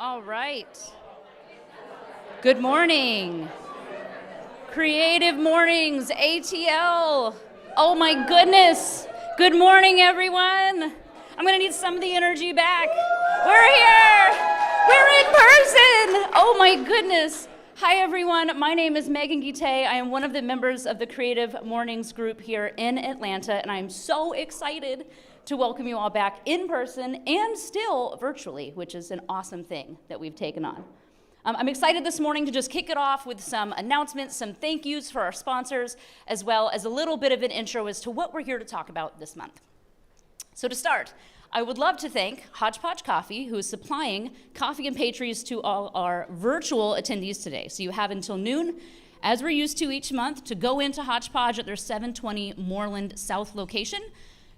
All right. Good morning. Creative Mornings, ATL. Oh my goodness. Good morning, everyone. I'm gonna need some of the energy back. We're here. We're in person. Oh my goodness. Hi everyone, my name is Megan Guite. I am one of the members of the Creative Mornings group here in Atlanta, and I'm so excited to welcome you all back in person and still virtually, which is an awesome thing that we've taken on. I'm excited this morning to just kick it off with some announcements, some thank yous for our sponsors, as well as a little bit of an intro as to what we're here to talk about this month. So to start, I would love to thank Hodgepodge Coffee, who is supplying coffee and pastries to all our virtual attendees today. So you have until noon, as we're used to each month, to go into Hodgepodge at their 720 Moreland South location.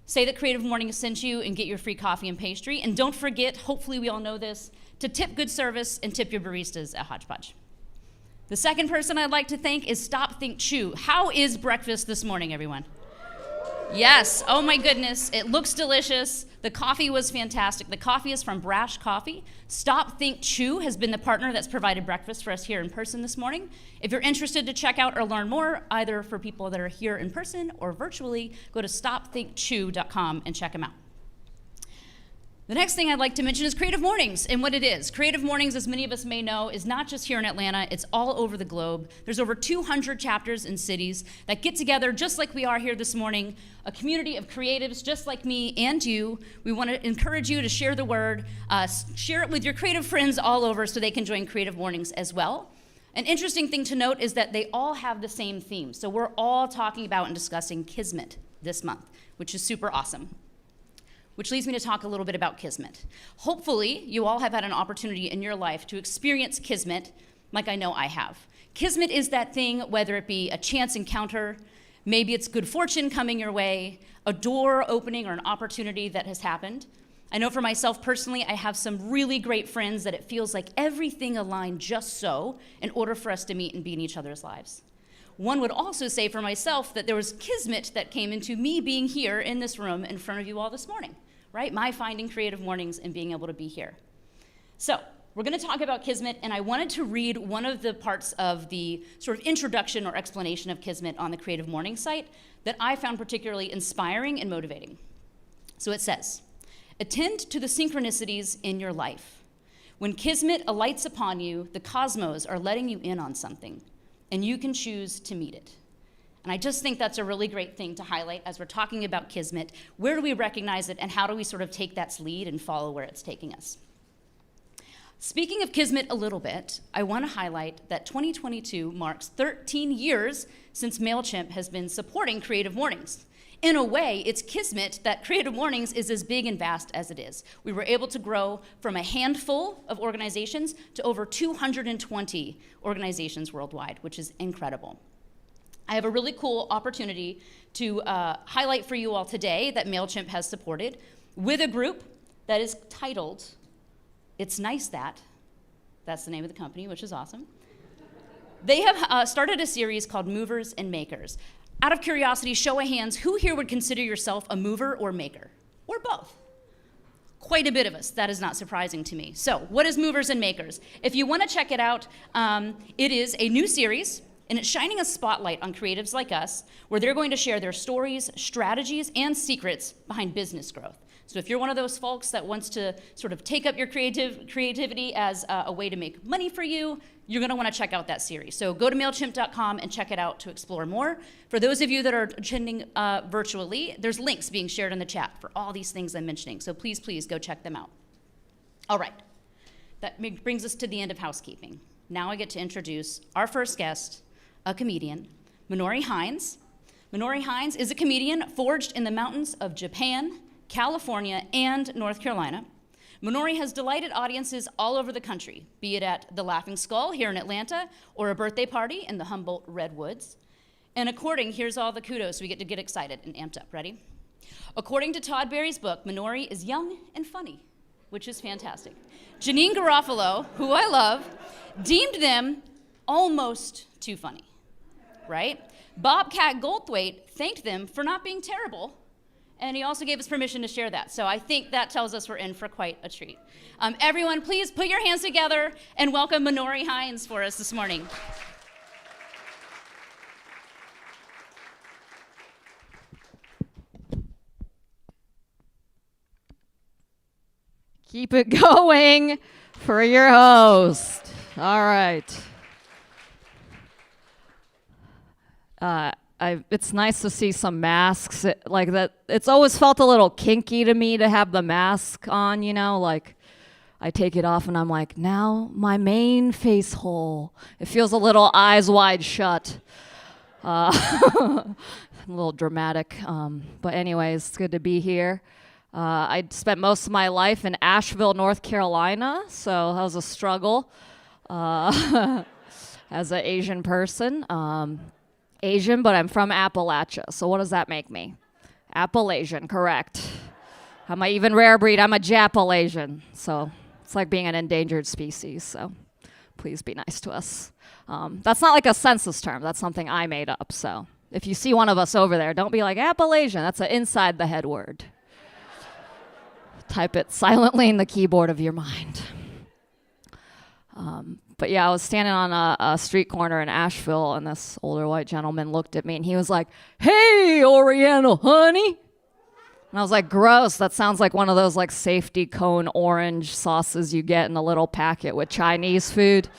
Say that Creative Mornings sent you and get your free coffee and pastry. And don't forget, hopefully we all know this, to tip good service and tip your baristas at Hodgepodge. The second person I'd like to thank is Stop, Think, Chew. How is breakfast this morning, everyone? Yes, oh my goodness, it looks delicious. The coffee was fantastic. The coffee is from Brash Coffee. Stop, Think, Chew has been the partner that's provided breakfast for us here in person this morning. If you're interested to check out or learn more, either for people that are here in person or virtually, go to stopthinkchew.com and check them out. The next thing I'd like to mention is Creative Mornings and what it is. Creative Mornings, as many of us may know, is not just here in Atlanta, it's all over the globe. There's over 200 chapters in cities that get together just like we are here this morning, a community of creatives just like me and you. We want to encourage you to share the word, share it with your creative friends all over so they can join Creative Mornings as well. An interesting thing to note is that they all have the same theme. So we're all talking about and discussing Kismet this month, which is super awesome. Which leads me to talk a little bit about Kismet. Hopefully, you all have had an opportunity in your life to experience Kismet like I know I have. Kismet is that thing, whether it be a chance encounter, maybe it's good fortune coming your way, a door opening or an opportunity that has happened. I know for myself personally, I have some really great friends that it feels like everything aligned just so in order for us to meet and be in each other's lives. One would also say for myself that there was Kismet that came into me being here in this room in front of you all this morning, right? My finding Creative Mornings and being able to be here. So we're gonna talk about Kismet, and I wanted to read one of the parts of the sort of introduction or explanation of Kismet on the Creative Mornings site that I found particularly inspiring and motivating. So it says, attend to the synchronicities in your life. When Kismet alights upon you, the cosmos are letting you in on something, and you can choose to meet it. And I just think that's a really great thing to highlight as we're talking about Kismet. Where do we recognize it, and how do we sort of take that lead and follow where it's taking us? Speaking of Kismet a little bit, I want to highlight that 2022 marks 13 years since MailChimp has been supporting Creative Mornings. In a way, it's Kismet that Creative Mornings is as big and vast as it is. We were able to grow from a handful of organizations to over 220 organizations worldwide, which is incredible. I have a really cool opportunity to highlight for you all today that MailChimp has supported with a group that is titled, It's Nice That, that's the name of the company, which is awesome. They have started a series called Movers and Makers. Out of curiosity, show of hands, who here would consider yourself a mover or maker? Or both? quite a bit of us. That is not surprising to me. So what is Movers and Makers? If you want to check it out, it is a new series, and it's shining a spotlight on creatives like us, where they're going to share their stories, strategies, and secrets behind business growth. So if you're one of those folks that wants to sort of take up your creativity as a way to make money for you, you're going to want to check out that series. So go to MailChimp.com and check it out to explore more. For those of you that are attending virtually, there's links being shared in the chat for all these things I'm mentioning. So please, please go check them out. All right. That brings us to the end of housekeeping. Now I get to introduce our first guest, a comedian, Minori Hines. Minori Hines is a comedian forged in the mountains of Japan, California, and North Carolina. Minori has delighted audiences all over the country, be it at the Laughing Skull here in Atlanta or a birthday party in the Humboldt Redwoods. And here's all the kudos we get to get excited and amped up. Ready? According to Todd Barry's book, Minori is young and funny, which is fantastic. Janine Garofalo, who I love, deemed them almost too funny, right? Bobcat Goldthwait thanked them for not being terrible, and he also gave us permission to share that. So I think that tells us we're in for quite a treat. Everyone, please put your hands together and welcome Minori Hines for us this morning. Keep it going for your host. All right. It's nice to see some masks like that. It's always felt a little kinky to me to have the mask on, you know, like I take it off and I'm like, now my main face hole. It feels a little eyes wide shut. A little dramatic. But anyways, it's good to be here. I spent most of my life in Asheville, North Carolina, so that was a struggle as an Asian person. Asian, but I'm from Appalachia, so what does that make me? Appalachian, correct. I'm an even rare breed. I'm a Japalasian, so it's like being an endangered species, so please be nice to us. That's not like a census term. That's something I made up, so if you see one of us over there, don't be like, Appalachian. That's an inside the head word. Type it silently in the keyboard of your mind. But yeah, I was standing on a street corner in Asheville, and this older white gentleman looked at me, and he was like, "Hey, Oriental honey." And I was like, gross, that sounds like one of those like safety cone orange sauces you get in a little packet with Chinese food,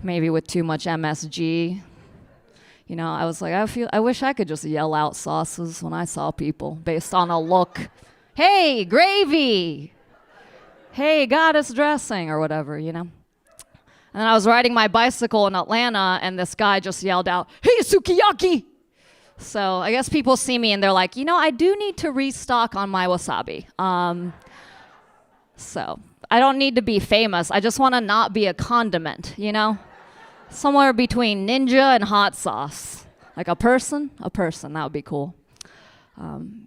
maybe with too much MSG. You know, I was like, I wish I could just yell out sauces when I saw people based on a look. Hey, gravy. Hey, goddess dressing, or whatever, you know. And then I was riding my bicycle in Atlanta, and this guy just yelled out, "Hey, sukiyaki!" So I guess people see me, and they're like, you know, I do need to restock on my wasabi. So I don't need to be famous. I just want to not be a condiment, you know? Somewhere between ninja and hot sauce. Like a person, that would be cool.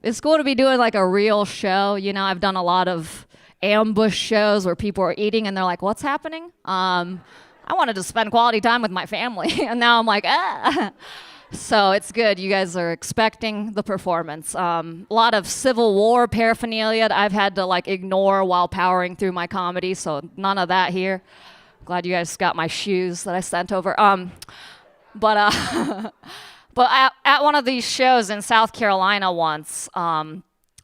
It's cool to be doing like a real show. You know, I've done a lot of ambush shows where people are eating and they're like, what's happening? I wanted to spend quality time with my family. And now I'm like, ah. So it's good. You guys are expecting the performance. A lot of Civil War paraphernalia that I've had to like ignore while powering through my comedy. So none of that here. Glad you guys got my shoes that I sent over. But at one of these shows in South Carolina once,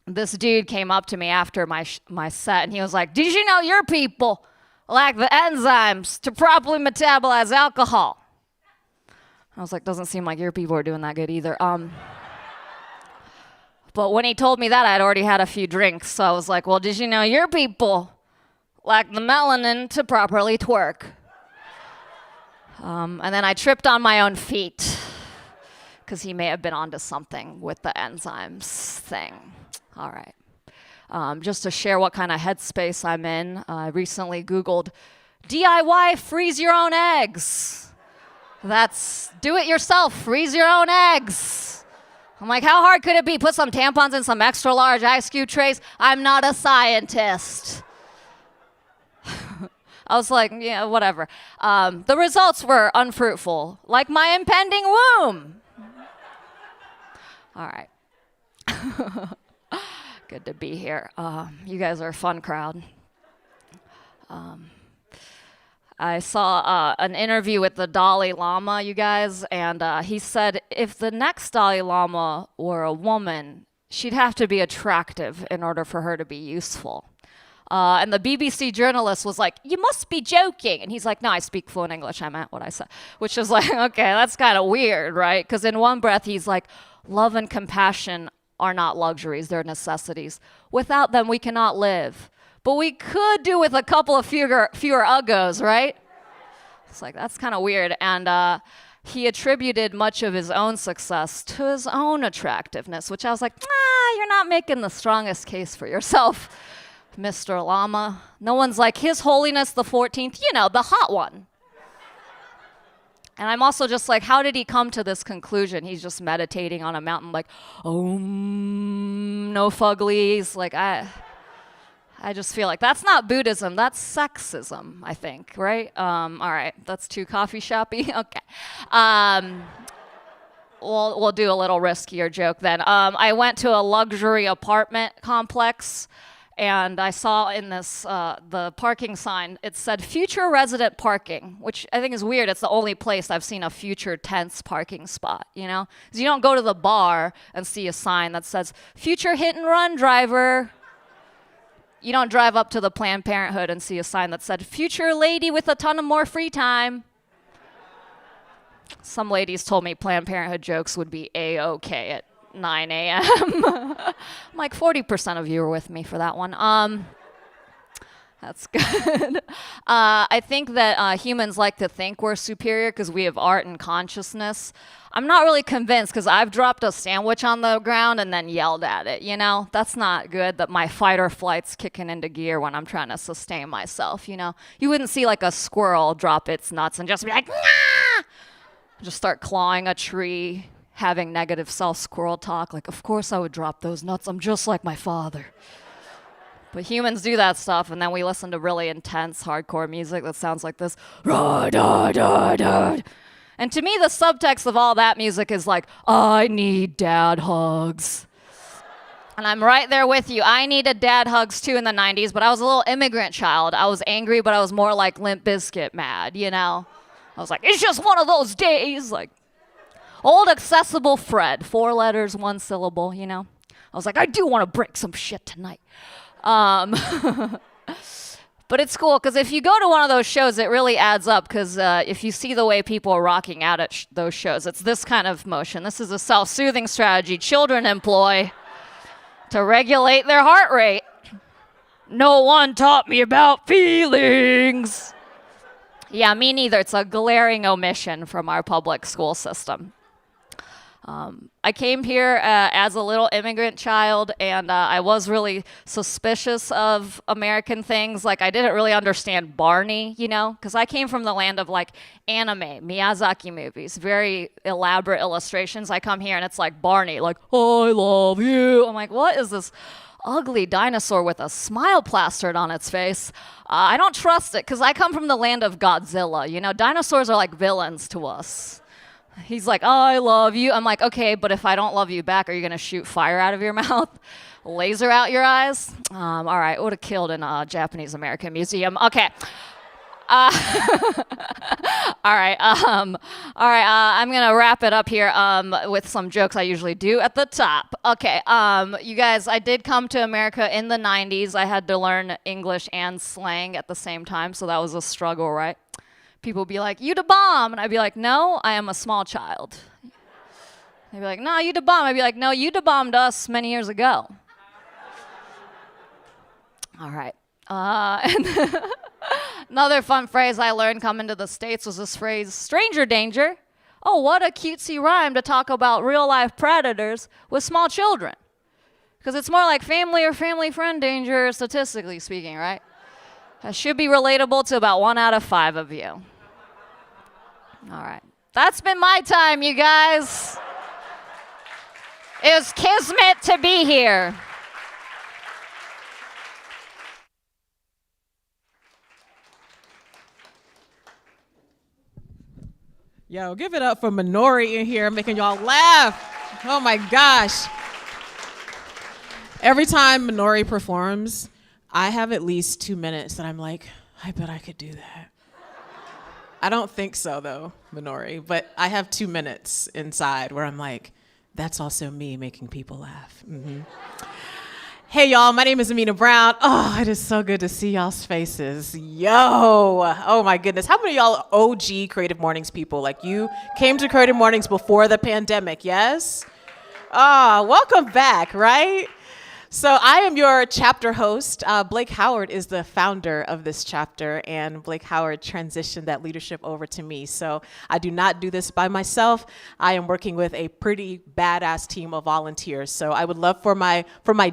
this dude came up to me after my set, and he was like, "Did you know your people lack the enzymes to properly metabolize alcohol?" I was like, doesn't seem like your people are doing that good either. But when he told me that, I'd already had a few drinks, so I was like, well, did you know your people lack the melanin to properly twerk? And then I tripped on my own feet, because he may have been onto something with the enzymes thing. All right. Just to share what kind of headspace I'm in, I recently Googled DIY freeze your own eggs. That's do it yourself, freeze your own eggs. I'm like, how hard could it be? Put some tampons in some extra large ice cube trays. I'm not a scientist. I was like, yeah, whatever. The results were unfruitful, like my impending womb. All right. Good to be here. You guys are a fun crowd. I saw an interview with the Dalai Lama, you guys, and he said if the next Dalai Lama were a woman, she'd have to be attractive in order for her to be useful. And the BBC journalist was like, you must be joking. And he's like, no, I speak fluent English. I meant what I said. Which is like, okay, that's kind of weird, right? Because in one breath, he's like, love and compassion are not luxuries, they're necessities. Without them, we cannot live. But we could do with a couple of fewer uggos, right? It's like, that's kind of weird. And he attributed much of his own success to his own attractiveness, which I was like, you're not making the strongest case for yourself, Mr. Lama. No one's like, His Holiness the 14th, you know, the hot one. And I'm also just like, how did he come to this conclusion? He's just meditating on a mountain like, no fuglies. Like, I just feel like that's not Buddhism, that's sexism, I think, right? All right, that's too coffee shoppy. Okay. We'll do a little riskier joke then. I went to a luxury apartment complex, and I saw in this, the parking sign, it said future resident parking, which I think is weird. It's the only place I've seen a future tense parking spot, you know? Because you don't go to the bar and see a sign that says future hit and run driver. You don't drive up to the Planned Parenthood and see a sign that said future lady with a ton of more free time. Some ladies told me Planned Parenthood jokes would be A-okay at 9 a.m. I'm like, 40% of you were with me for that one. That's good. I think that humans like to think we're superior because we have art and consciousness. I'm not really convinced because I've dropped a sandwich on the ground and then yelled at it, you know? That's not good, that my fight or flight's kicking into gear when I'm trying to sustain myself, you know? You wouldn't see like a squirrel drop its nuts and just be like, nah! Just start clawing a tree, having negative self-squirrel talk, like, of course I would drop those nuts, I'm just like my father. But humans do that stuff, and then we listen to really intense, hardcore music that sounds like this. And to me, the subtext of all that music is like, I need dad hugs. And I'm right there with you. I needed dad hugs too in the 90s, but I was a little immigrant child. I was angry, but I was more like Limp Bizkit mad, you know? I was like, it's just one of those days, like, old accessible Fred, 4 letters, 1 syllable, you know? I was like, I do want to break some shit tonight. But it's cool, because if you go to one of those shows, it really adds up, because if you see the way people are rocking out at those shows, it's this kind of motion. This is a self-soothing strategy children employ to regulate their heart rate. No one taught me about feelings. Yeah, me neither. It's a glaring omission from our public school system. I came here as a little immigrant child, and I was really suspicious of American things. Like, I didn't really understand Barney, you know, because I came from the land of, like, anime, Miyazaki movies, very elaborate illustrations. I come here, and it's like Barney, like, I love you. I'm like, what is this ugly dinosaur with a smile plastered on its face? I don't trust it, because I come from the land of Godzilla. You know, dinosaurs are like villains to us. He's like, I love you. I'm like, okay, but if I don't love you back, are you going to shoot fire out of your mouth? Laser out your eyes? All right, would have killed in a Japanese American museum. Okay. All right. I'm going to wrap it up here with some jokes I usually do at the top. Okay. You guys, I did come to America in the 90s. I had to learn English and slang at the same time, so that was a struggle, right? People would be like, you da bomb. And I'd be like, no, I am a small child. They'd be like, no, you da bomb. I'd be like, no, you da bombed us many years ago. All right. And another fun phrase I learned coming to the States was this phrase, stranger danger. Oh, what a cutesy rhyme to talk about real-life predators with small children. Because it's more like family or family friend danger, statistically speaking, right? That should be relatable to about 1 out of 5 of you. All right. That's been my time, you guys. It was Kismet to be here. Yo, give it up for Minori in here making y'all laugh. Oh my gosh. Every time Minori performs, I have at least 2 minutes that I'm like, I bet I could do that. I don't think so, though, Minori, but I have 2 minutes inside where I'm like, that's also me making people laugh. Mm-hmm. Hey, y'all, my name is Amina Brown. Oh, it is so good to see y'all's faces. Yo, oh my goodness. How many of y'all are OG Creative Mornings people? Like you came to Creative Mornings before the pandemic, yes? Welcome back, right? So I am your chapter host. Blake Howard is the founder of this chapter, and Blake Howard transitioned that leadership over to me. So I do not do this by myself. I am working with a pretty badass team of volunteers. So I would love for my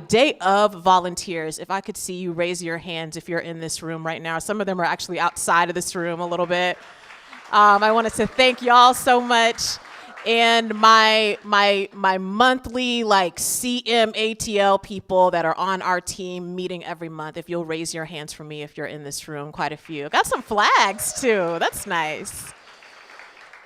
day of volunteers, if I could see you raise your hands if you're in this room right now. Some of them are actually outside of this room a little bit. I wanted to thank y'all so much. And my monthly CreativeMornings people that are on our team meeting every month, if you'll raise your hands for me if you're in this room, quite a few. Got some flags too, that's nice.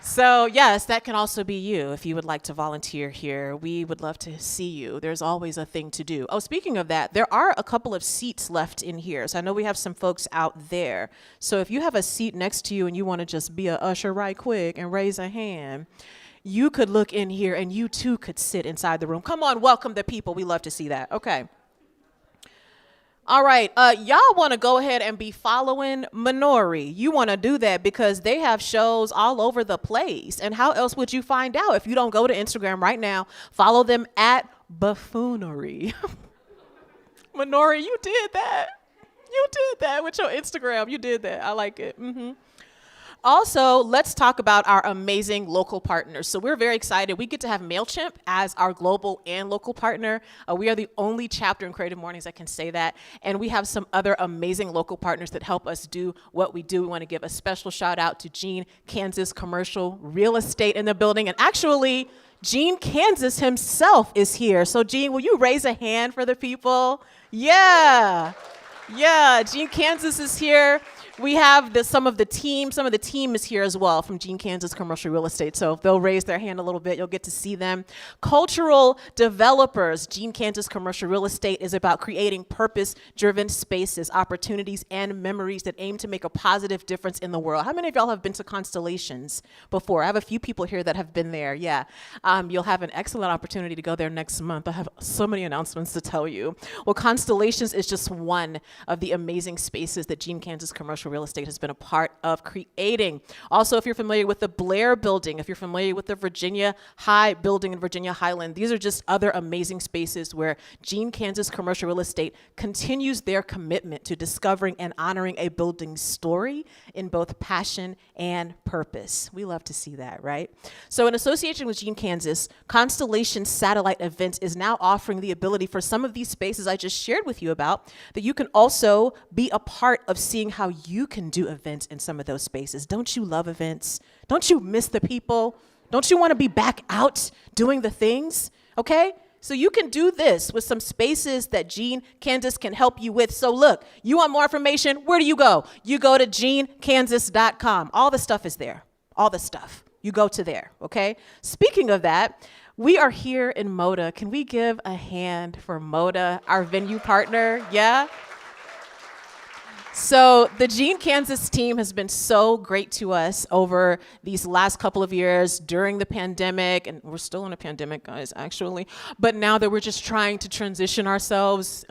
So yes, that can also be you if you would like to volunteer here. We would love to see you. There's always a thing to do. Oh, speaking of that, there are a couple of seats left in here. So I know we have some folks out there. So if you have a seat next to you and you want to just be a usher right quick and raise a hand, you could look in here and you too could sit inside the room. Come on, welcome the people. We love to see that. Okay. All right. Y'all want to go ahead and be following Minori. You want to do that because they have shows all over the place. And how else would you find out if you don't go to Instagram right now? Follow them at Buffoonery. Minori, you did that. You did that with your Instagram. You did that. I like it. Mm-hmm. Also, let's talk about our amazing local partners. So we're very excited. We get to have MailChimp as our global and local partner. We are the only chapter in Creative Mornings that can say that. And we have some other amazing local partners that help us do what we do. We want to give a special shout out to Gene Kansas Commercial Real Estate in the building. And actually, Gene Kansas himself is here. So Gene, will you raise a hand for the people? Yeah, Gene Kansas is here. We have some of the team is here as well from Gene Kansas Commercial Real Estate. So if they'll raise their hand a little bit, you'll get to see them. Cultural developers. Gene Kansas Commercial Real Estate is about creating purpose-driven spaces, opportunities, and memories that aim to make a positive difference in the world. How many of y'all have been to Constellations before? I have a few people here that have been there. Yeah. You'll have an excellent opportunity to go there next month. I have so many announcements to tell you. Well, Constellations is just one of the amazing spaces that Gene Kansas Commercial Real Estate has been a part of creating. Also, if you're familiar with the Blair Building, if you're familiar with the Virginia High Building in Virginia Highland, these are just other amazing spaces where Gene Kansas Commercial Real Estate continues their commitment to discovering and honoring a building's story in both passion and purpose. We love to see that, right? So in association with Gene Kansas, Constellation Satellite Events is now offering the ability for some of these spaces I just shared with you about that you can also be a part of seeing how you can do events in some of those spaces. Don't you love events? Don't you miss the people? Don't you want to be back out doing the things? Okay? So you can do this with some spaces that Gene Kansas can help you with. So look, you want more information? Where do you go? You go to genekansas.com. All the stuff is there. All the stuff. You go to there, okay? Speaking of that, we are here in Moda. Can we give a hand for Moda, our venue partner? Yeah? So the Gene Kansas team has been so great to us over these last couple of years during the pandemic, and we're still in a pandemic, guys, actually. But now that we're just trying to transition ourselves,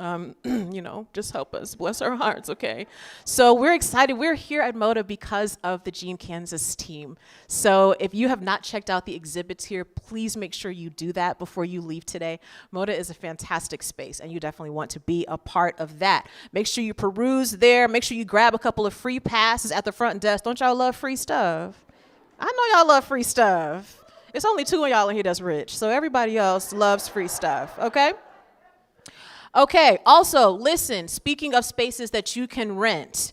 just help us, bless our hearts, okay? So we're excited. We're here at Moda because of the Gene Kansas team. So if you have not checked out the exhibits here, please make sure you do that before you leave today. Moda is a fantastic space, and you definitely want to be a part of that. Make sure you peruse there. Make sure you grab a couple of free passes at the front desk. Don't y'all love free stuff? I know y'all love free stuff. It's only 2 of y'all in here that's rich, so everybody else loves free stuff, okay? Okay, also, listen, speaking of spaces that you can rent,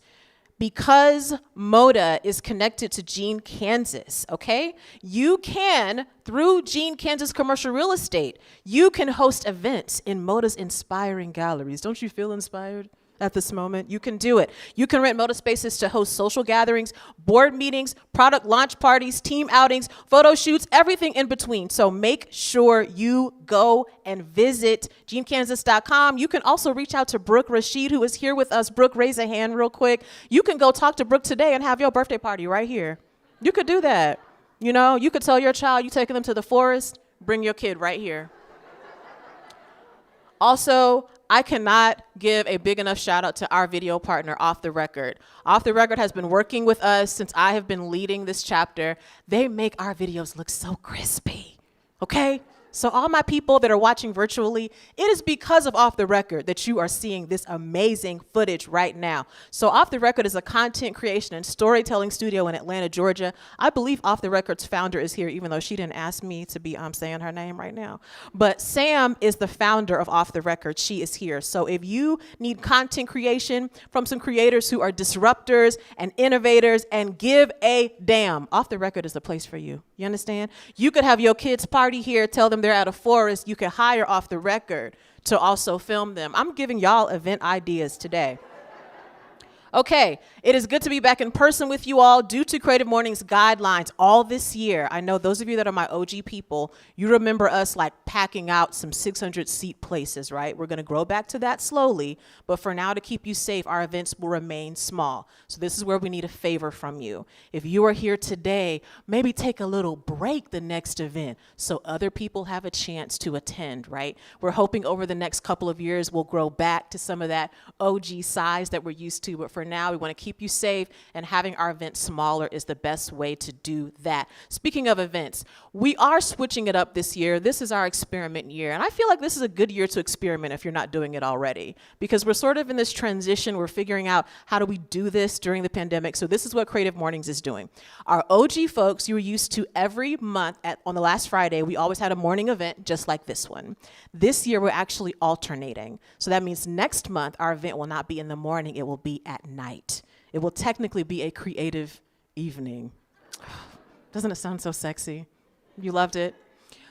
because Moda is connected to Gene Kansas, okay? You can, through Gene Kansas Commercial Real Estate, you can host events in Moda's inspiring galleries. Don't you feel inspired? at this moment, you can do it. You can rent Moda spaces to host social gatherings, board meetings, product launch parties, team outings, photo shoots, everything in between. So make sure you go and visit GeneKansas.com. You can also reach out to Brooke Rashid, who is here with us. Brooke, raise a hand real quick. You can go talk to Brooke today and have your birthday party right here. You could do that. You know, you could tell your child you're taking them to the forest, bring your kid right here. Also, I cannot give a big enough shout out to our video partner, Off the Record. Off the Record has been working with us since I have been leading this chapter. They make our videos look so crispy, okay? So all my people that are watching virtually, it is because of Off the Record that you are seeing this amazing footage right now. So Off the Record is a content creation and storytelling studio in Atlanta, Georgia. I believe Off the Record's founder is here, even though she didn't ask me to be saying her name right now. But Sam is the founder of Off the Record. She is here. So if you need content creation from some creators who are disruptors and innovators and give a damn, Off the Record is the place for you. You understand? You could have your kids party here, tell them they're at a forest. You can hire Off the Record to also film them. I'm giving y'all event ideas today. Okay, it is good to be back in person with you all. Due to Creative Mornings guidelines all this year, I know those of you that are my OG people, you remember us like packing out some 600-seat places, right? We're going to grow back to that slowly, but for now, to keep you safe, our events will remain small. So this is where we need a favor from you. If you are here today, maybe take a little break the next event so other people have a chance to attend, right? We're hoping over the next couple of years, we'll grow back to some of that OG size that we're used to, but for now, we want to keep you safe, and having our events smaller is the best way to do that. Speaking of events, we are switching it up this year. This is our experiment year, and I feel like this is a good year to experiment if you're not doing it already, because we're sort of in this transition. We're figuring out how do we do this during the pandemic, so this is what Creative Mornings is doing. Our OG folks, you were used to every month on the last Friday, we always had a morning event just like this one. This year, we're actually alternating, so that means next month, our event will not be in the morning, it will be at night. It will technically be a creative evening. Doesn't it sound so sexy? You loved it?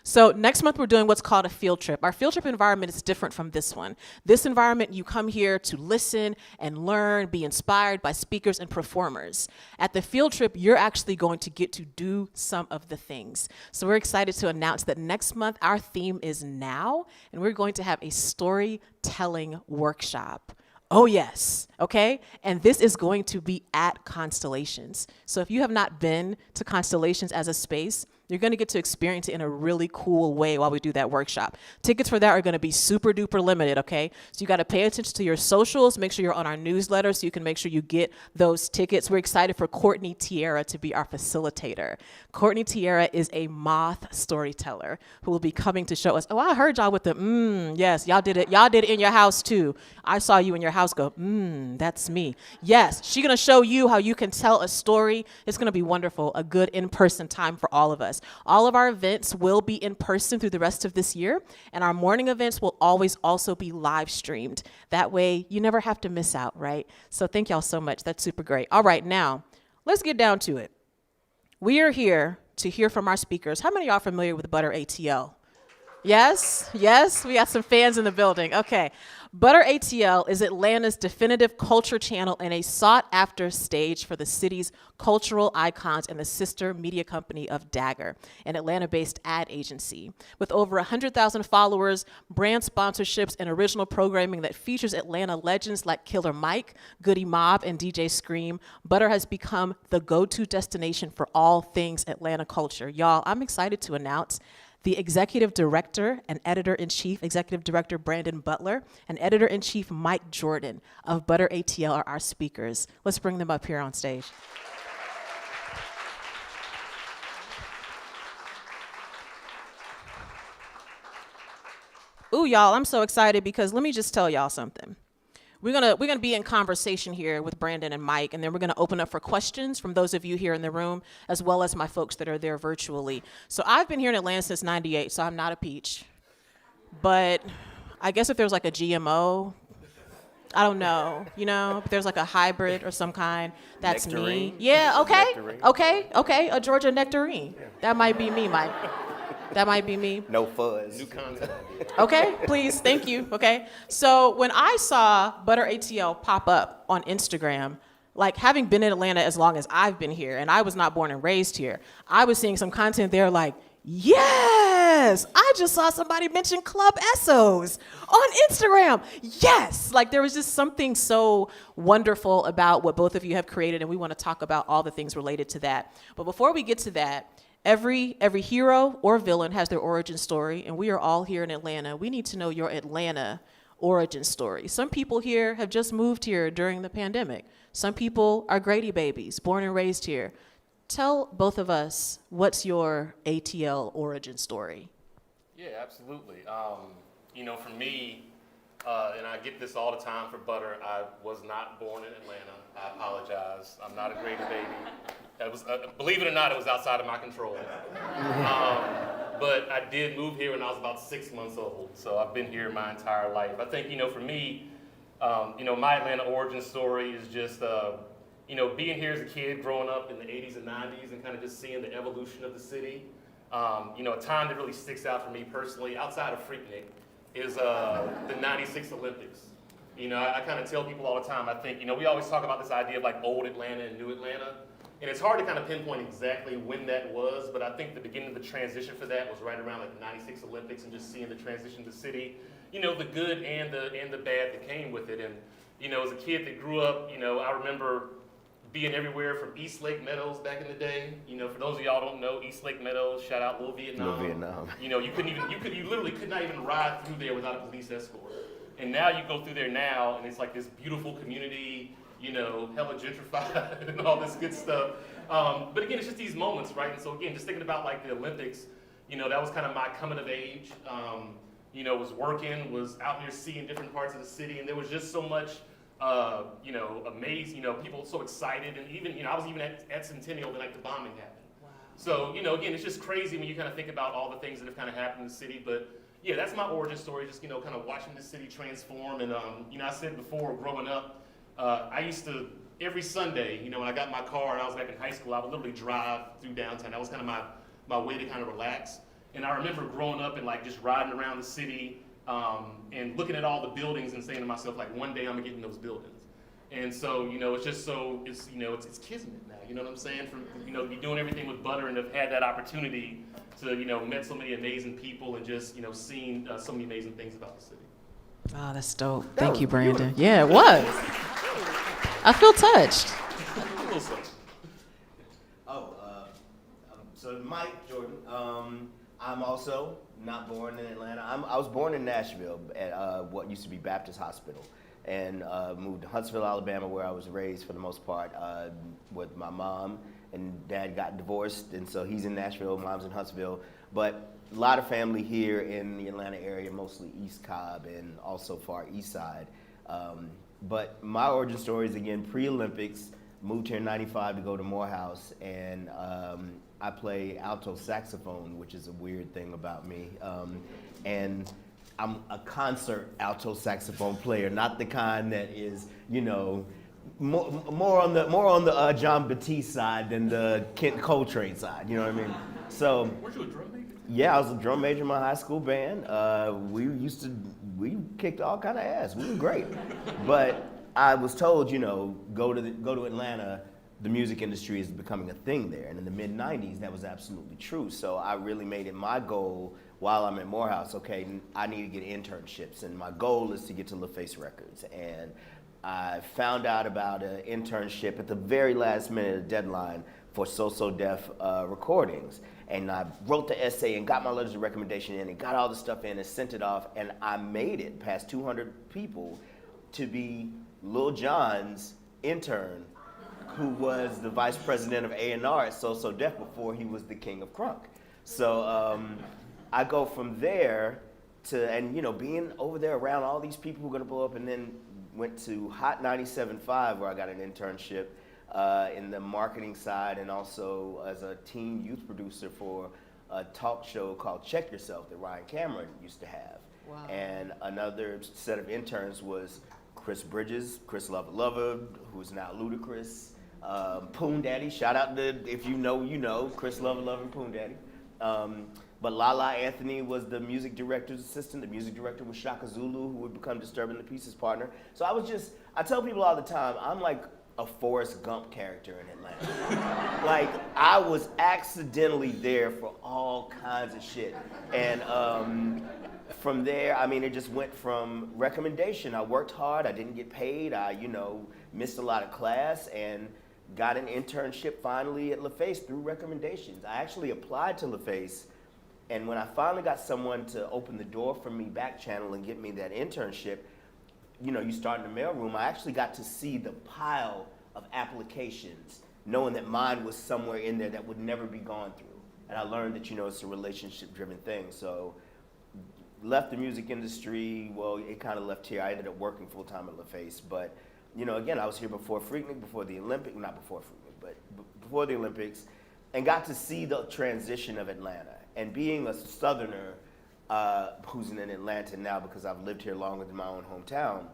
So next month, we're doing what's called a field trip. Our field trip environment is different from this one. This environment, you come here to listen and learn, be inspired by speakers and performers. At the field trip, you're actually going to get to do some of the things. So we're excited to announce that next month, our theme is now, and we're going to have a storytelling workshop. Oh, yes. Okay. And this is going to be at Constellations. So if you have not been to Constellations as a space, you're going to get to experience it in a really cool way while we do that workshop. Tickets for that are going to be super duper limited, okay? So you got to pay attention to your socials, make sure you're on our newsletter so you can make sure you get those tickets. We're excited for Courtney Tierra to be our facilitator. Courtney Tierra is a moth storyteller who will be coming to show us, oh, I heard y'all with the, yes, y'all did it. Y'all did it in your house too. I saw you in your house go, that's me. Yes, she's going to show you how you can tell a story. It's going to be wonderful, a good in-person time for all of us. All of our events will be in person through the rest of this year, and our morning events will always also be live streamed. That way, you never have to miss out, right? So thank y'all so much. That's super great. All right, now, let's get down to it. We are here to hear from our speakers. How many of y'all are familiar with Butter.ATL? Yes, we got some fans in the building. Okay. Butter.ATL is Atlanta's definitive culture channel and a sought-after stage for the city's cultural icons and the sister media company of Dagger, an Atlanta-based ad agency. With over 100,000 followers, brand sponsorships, and original programming that features Atlanta legends like Killer Mike, Goody Mob, and DJ Scream, Butter has become the go-to destination for all things Atlanta culture. Y'all, I'm excited to announce the executive director and editor-in-chief, executive director Brandon Butler, and editor-in-chief Mike Jordan of Butter.ATL are our speakers. Let's bring them up here on stage. Ooh, y'all, I'm so excited because let me just tell y'all something. We're gonna be in conversation here with Brandon and Mike, and then we're gonna open up for questions from those of you here in the room, as well as my folks that are there virtually. So I've been here in Atlanta since '98, so I'm not a peach. But I guess if there's like a GMO, I don't know, if there's like a hybrid or some kind, that's nectarine. Me. Yeah, okay, nectarine. Okay, a Georgia nectarine. Yeah. That might be me, Mike. That might be me. No fuzz. New content. Okay, please, thank you. Okay, so when I saw Butter.ATL pop up on Instagram, like having been in Atlanta as long as I've been here, and I was not born and raised here, I was seeing some content there like, yes, I just saw somebody mention Club Essos on Instagram. Yes, like there was just something so wonderful about what both of you have created, and we want to talk about all the things related to that. But before we get to that, every hero or villain has their origin story, and we are all here in Atlanta. We need to know your Atlanta origin story. Some people here have just moved here during the pandemic. Some people are Grady babies, born and raised here. Tell both of us, what's your ATL origin story? Yeah, absolutely. For me, and I get this all the time for Butter, I was not born in Atlanta. I apologize. I'm not a Grady baby. That was, believe it or not, it was outside of my control. But I did move here when I was about 6 months old, so I've been here my entire life. I think, for me, my Atlanta origin story is just, being here as a kid, growing up in the 80s and 90s and kind of just seeing the evolution of the city. A time that really sticks out for me personally, outside of Freaknik, is the 96 Olympics. I kind of tell people all the time, I think, we always talk about this idea of like old Atlanta and new Atlanta. And it's hard to kind of pinpoint exactly when that was, but I think the beginning of the transition for that was right around like the 96 Olympics and just seeing the transition of the city, the good and the bad that came with it. And, as a kid that grew up, I remember being everywhere from East Lake Meadows back in the day. For those of y'all who don't know, East Lake Meadows, shout out Little Vietnam. Little Vietnam. You literally could not even ride through there without a police escort. And now you go through there now, and it's like this beautiful community, hella gentrified and all this good stuff. But again, it's just these moments, right? And so again, just thinking about like the Olympics, that was kind of my coming of age. Was working, was out here seeing different parts of the city, and there was just so much, amazing, people so excited, and even, I was even at Centennial when like the bombing happened. Wow. So, again, it's just crazy when you kind of think about all the things that have kind of happened in the city, but yeah, that's my origin story, just, kind of watching the city transform, and, I said before, growing up, I used to, every Sunday, when I got my car and I was back in high school, I would literally drive through downtown. That was kind of my way to kind of relax. And I remember growing up and like just riding around the city and looking at all the buildings and saying to myself, like, one day I'm gonna get in those buildings. And so, it's just so, it's Kismet now, you know what I'm saying? From, to be doing everything with Butter and have had that opportunity to, met so many amazing people and just, seen so many amazing things about the city. Oh, that's dope. Thank you, Brandon. Yeah, it was. I feel touched. So Mike Jordan, I'm also not born in Atlanta. I was born in Nashville at what used to be Baptist Hospital, and moved to Huntsville, Alabama, where I was raised for the most part with my mom. And dad got divorced, and so he's in Nashville, mom's in Huntsville. But a lot of family here in the Atlanta area, mostly East Cobb and also far east side. But my origin story is, again, pre-Olympics. Moved here in '95 to go to Morehouse, and I play alto saxophone, which is a weird thing about me. And I'm a concert alto saxophone player, not the kind that is, more on the John Batiste side than the Kent Coltrane side. You know what I mean? So. Weren't you a drum major? Yeah, I was a drum major in my high school band. We kicked all kind of ass. We were great. But I was told, go to Atlanta. The music industry is becoming a thing there. And in the mid-'90s, that was absolutely true. So I really made it my goal while I'm at Morehouse, okay, I need to get internships. And my goal is to get to LaFace Records. And I found out about an internship at the very last minute, a deadline for So Def recordings. And I wrote the essay and got my letters of recommendation in and got all the stuff in and sent it off. And I made it past 200 people to be Lil Jon's intern, who was the vice president of A&R at So Def before he was the king of crunk. So I go from there to, and being over there around all these people who are gonna blow up, and then went to Hot 97.5 where I got an internship in the marketing side, and also as a teen youth producer for a talk show called Check Yourself that Ryan Cameron used to have. Wow. And another set of interns was Chris Bridges, Chris Lover, who's now Ludacris, Poon Daddy, shout out to, if you know, Chris Lover and Poon Daddy. But Lala Anthony was the music director's assistant. The music director was Shaka Zulu, who would become Disturbing the Pieces partner. So I tell people all the time, I'm like a Forrest Gump character in Atlanta. Like, I was accidentally there for all kinds of shit. And from there, I mean, it just went from recommendation. I worked hard, I didn't get paid, I, missed a lot of class, and got an internship finally at LaFace through recommendations. I actually applied to LaFace, and when I finally got someone to open the door for me, back channel, and get me that internship, you start in the mailroom, I actually got to see the pile of applications, knowing that mine was somewhere in there that would never be gone through. And I learned that, it's a relationship-driven thing. So left the music industry, well, it kind of left here. I ended up working full-time at LaFace, but again, I was here before Freaknik, before the Olympics, not before Freaknik, but before the Olympics, and got to see the transition of Atlanta. And being a Southerner who's in Atlanta now because I've lived here longer than my own hometown,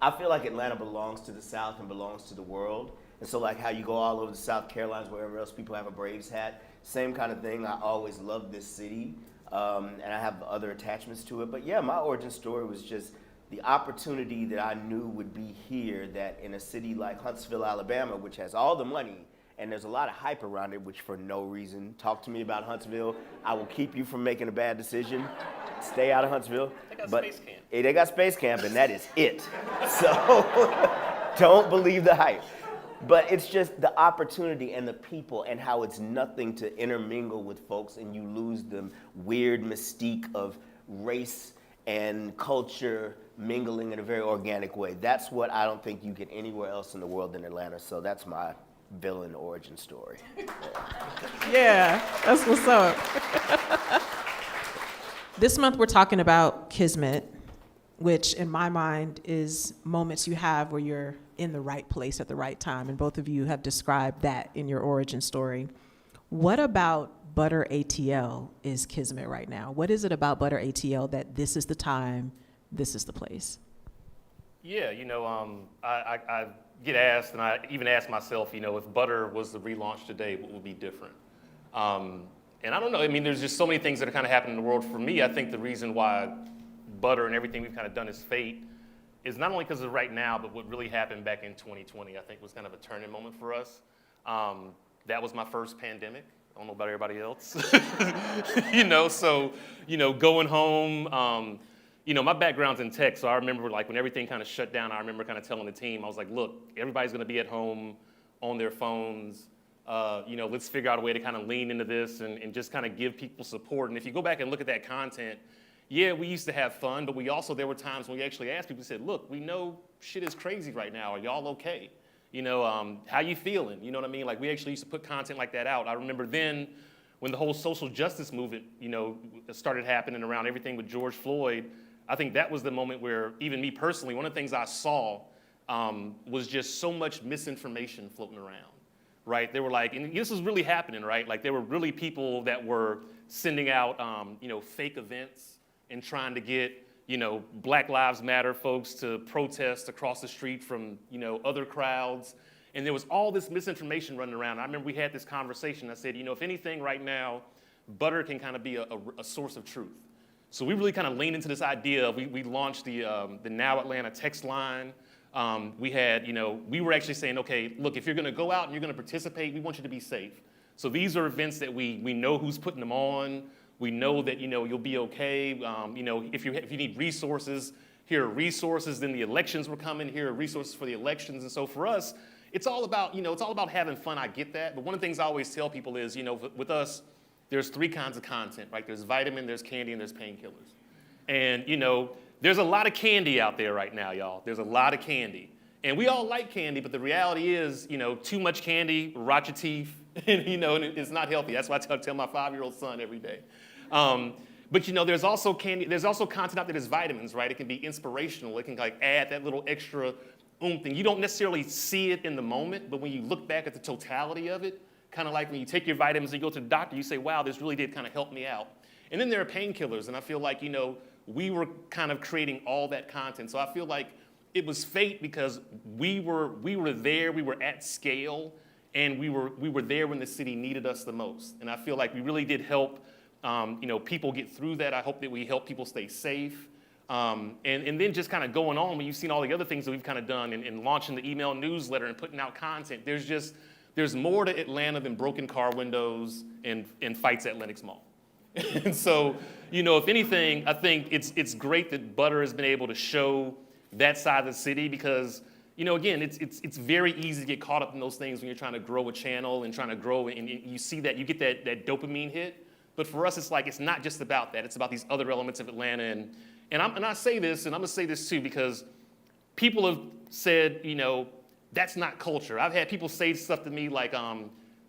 I feel like Atlanta belongs to the South and belongs to the world. And so like how you go all over the South Carolinas, wherever else people have a Braves hat, same kind of thing. I always loved this city, and I have other attachments to it. But yeah, my origin story was just the opportunity that I knew would be here, that in a city like Huntsville, Alabama, which has all the money, and there's a lot of hype around it, which for no reason. Talk to me about Huntsville. I will keep you from making a bad decision. Stay out of Huntsville. They got but Space Camp. They got Space Camp, and that is it. So don't believe the hype. But it's just the opportunity and the people and how it's nothing to intermingle with folks, and you lose the weird mystique of race and culture mingling in a very organic way. That's what I don't think you get anywhere else in the world than Atlanta. So that's my villain origin story. Yeah, that's what's up. This month we're talking about Kismet, which in my mind is moments you have where you're in the right place at the right time, and both of you have described that in your origin story. What about Butter.ATL is Kismet right now? What is it about Butter.ATL that this is the time, this is the place? Yeah, I get asked, and I even ask myself, if Butter was the relaunch today, what would be different? And I don't know, I mean, there's just so many things that are kind of happening in the world. For me, I think the reason why Butter and everything we've kind of done is fate is not only because of right now, but what really happened back in 2020, I think was kind of a turning moment for us. That was my first pandemic. I don't know about everybody else. Going home, my background's in tech, so I remember like when everything kind of shut down, I remember kind of telling the team, I was like, look, everybody's gonna be at home on their phones. Let's figure out a way to kind of lean into this and just kind of give people support. And if you go back and look at that content, yeah, we used to have fun, but there were times when we actually asked people, said, look, we know shit is crazy right now. Are y'all okay? How you feeling? You know what I mean? Like, we actually used to put content like that out. I remember then when the whole social justice movement, started happening around everything with George Floyd, I think that was the moment where even me personally, one of the things I saw was just so much misinformation floating around, right? They were like, and this was really happening, right? Like, there were really people that were sending out, fake events and trying to get, Black Lives Matter folks to protest across the street from, other crowds. And there was all this misinformation running around. I remember we had this conversation. I said, if anything right now, Butter can kind of be a source of truth. So we really kind of leaned into this idea. We launched the Now Atlanta text line. We were actually saying, okay, look, if you're gonna go out and you're gonna participate, we want you to be safe. So these are events that we know who's putting them on. We know that, you'll be okay. If you need resources, here are resources. Then the elections were coming, here are resources for the elections. And so for us, it's all about having fun. I get that. But one of the things I always tell people is, with us, there's three kinds of content, right? There's vitamin, there's candy, and there's painkillers. And, there's a lot of candy out there right now, y'all. There's a lot of candy. And we all like candy, but the reality is, too much candy rots your teeth, and it's not healthy. That's why I tell my 5-year-old son every day. But there's also candy, there's also content out there that's vitamins, right? It can be inspirational. It can add that little extra thing. You don't necessarily see it in the moment, but when you look back at the totality of it, kind of like when you take your vitamins and you go to the doctor, you say, wow, this really did kind of help me out. And then there are painkillers, and I feel like, we were kind of creating all that content. So I feel like it was fate because we were there, we were at scale, and we were there when the city needed us the most. And I feel like we really did help people get through that. I hope that we help people stay safe. And then just kind of going on, when you've seen all the other things that we've kind of done and launching the email newsletter and putting out content, there's more to Atlanta than broken car windows and fights at Lenox Mall. And so, if anything, I think it's great that Butter has been able to show that side of the city because, again, it's very easy to get caught up in those things when you're trying to grow a channel and trying to grow, and you see that, you get that dopamine hit. But for us, it's like, it's not just about that. It's about these other elements of Atlanta. And I say this, and I'm going to say this too, because people have said, that's not culture. I've had people say stuff to me like,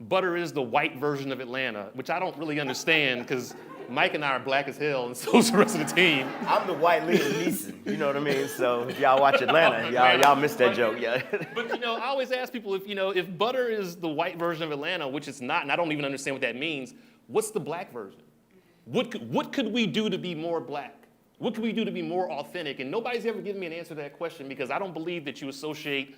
Butter is the white version of Atlanta, which I don't really understand because Mike and I are black as hell, and so is the rest of the team. I'm the white Liam Neeson, you know what I mean? So if y'all watch Atlanta, y'all missed that joke, yeah. But I always ask people if Butter is the white version of Atlanta, which it's not, and I don't even understand what that means, what's the black version? What could we do to be more black? What could we do to be more authentic? And nobody's ever given me an answer to that question because I don't believe that you associate,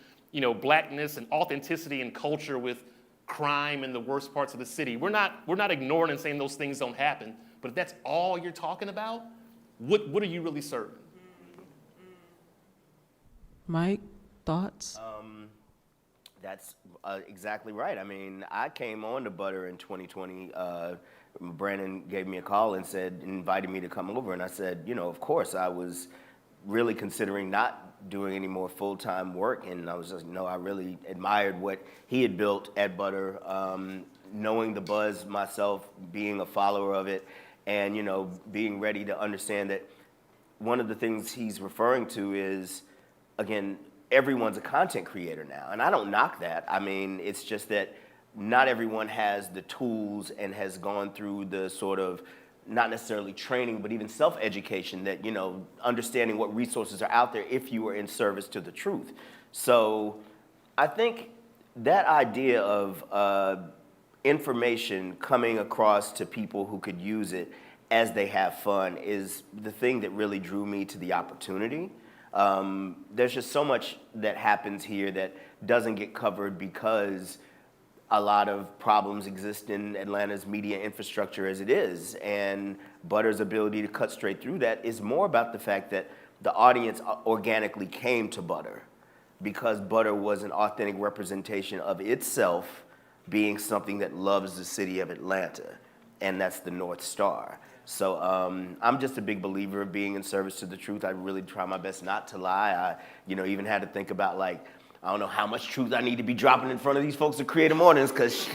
blackness and authenticity and culture with crime in the worst parts of the city. We're not ignoring and saying those things don't happen, but if that's all you're talking about, what are you really serving? Mike, thoughts? That's exactly right. I mean, I came on to Butter in 2020. Brandon gave me a call and invited me to come over, and I said, of course, I was really considering not doing any more full-time work, and I was just, I really admired what he had built at Butter, knowing the buzz myself, being a follower of it, and, being ready to understand that one of the things he's referring to is, again, everyone's a content creator now, and I don't knock that. I mean, it's just that not everyone has the tools and has gone through the sort of, not necessarily training, but even self-education that, understanding what resources are out there if you are in service to the truth. So I think that idea of information coming across to people who could use it as they have fun is the thing that really drew me to the opportunity. There's just so much that happens here that doesn't get covered because a lot of problems exist in Atlanta's media infrastructure as it is, and Butter's ability to cut straight through that is more about the fact that the audience organically came to Butter because Butter was an authentic representation of itself being something that loves the city of Atlanta, and that's the North Star. So I'm just a big believer of being in service to the truth. I really try my best not to lie. I, even had to think about I don't know how much truth I need to be dropping in front of these folks at CreativeMornings because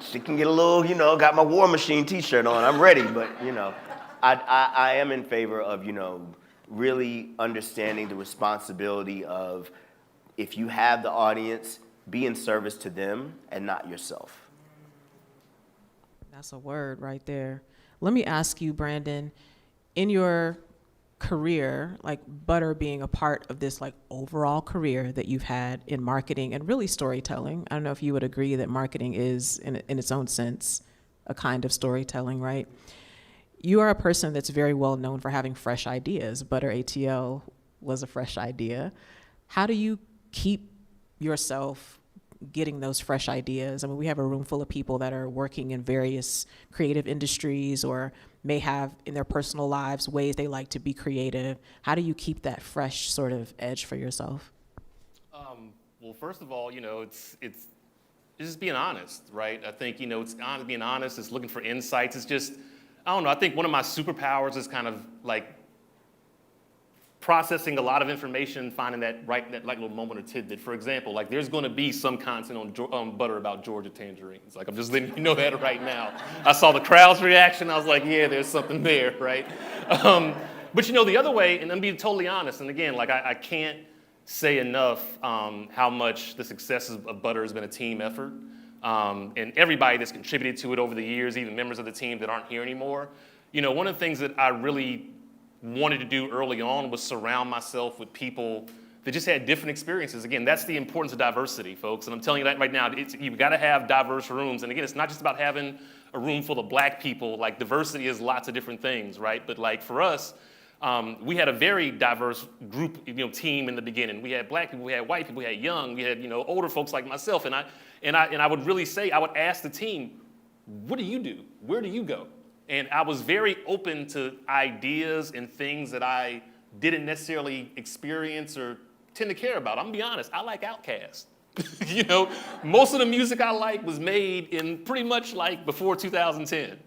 she can get a little, got my War Machine t-shirt on. I'm ready, but, I am in favor of, really understanding the responsibility of if you have the audience, be in service to them and not yourself. That's a word right there. Let me ask you, Brandon, in your career, Butter being a part of this overall career that you've had in marketing and really storytelling. I don't know if you would agree that marketing is in its own sense a kind of storytelling, right? You are a person that's very well known for having fresh ideas. Butter.ATL was a fresh idea. How do you keep yourself getting those fresh ideas? I mean, we have a room full of people that are working in various creative industries or may have in their personal lives ways they like to be creative. How do you keep that fresh sort of edge for yourself? Well, first of all, it's just being honest, right? I think, it's being honest, it's looking for insights. It's just, I don't know, I think one of my superpowers is kind of processing a lot of information, finding that little moment or tidbit. For example, there's going to be some content on Butter about Georgia tangerines. I'm just letting you know that right now. I saw the crowd's reaction. I was like, yeah, there's something there, right? But the other way, and I'm being totally honest, and again, I can't say enough how much the success of Butter has been a team effort. And everybody that's contributed to it over the years, even members of the team that aren't here anymore. One of the things that I really wanted to do early on was surround myself with people that just had different experiences. Again, that's the importance of diversity, folks. And I'm telling you that right now, you've got to have diverse rooms. And again, it's not just about having a room full of black people. Diversity is lots of different things, right? But for us, we had a very diverse group, team in the beginning. We had black people, we had white people, we had young, we had, older folks like myself. And And I would really say, I would ask the team, what do you do? Where do you go? And I was very open to ideas and things that I didn't necessarily experience or tend to care about. I'm gonna be honest, I like Outkast. You know, most of the music I like was made in pretty much like before 2010.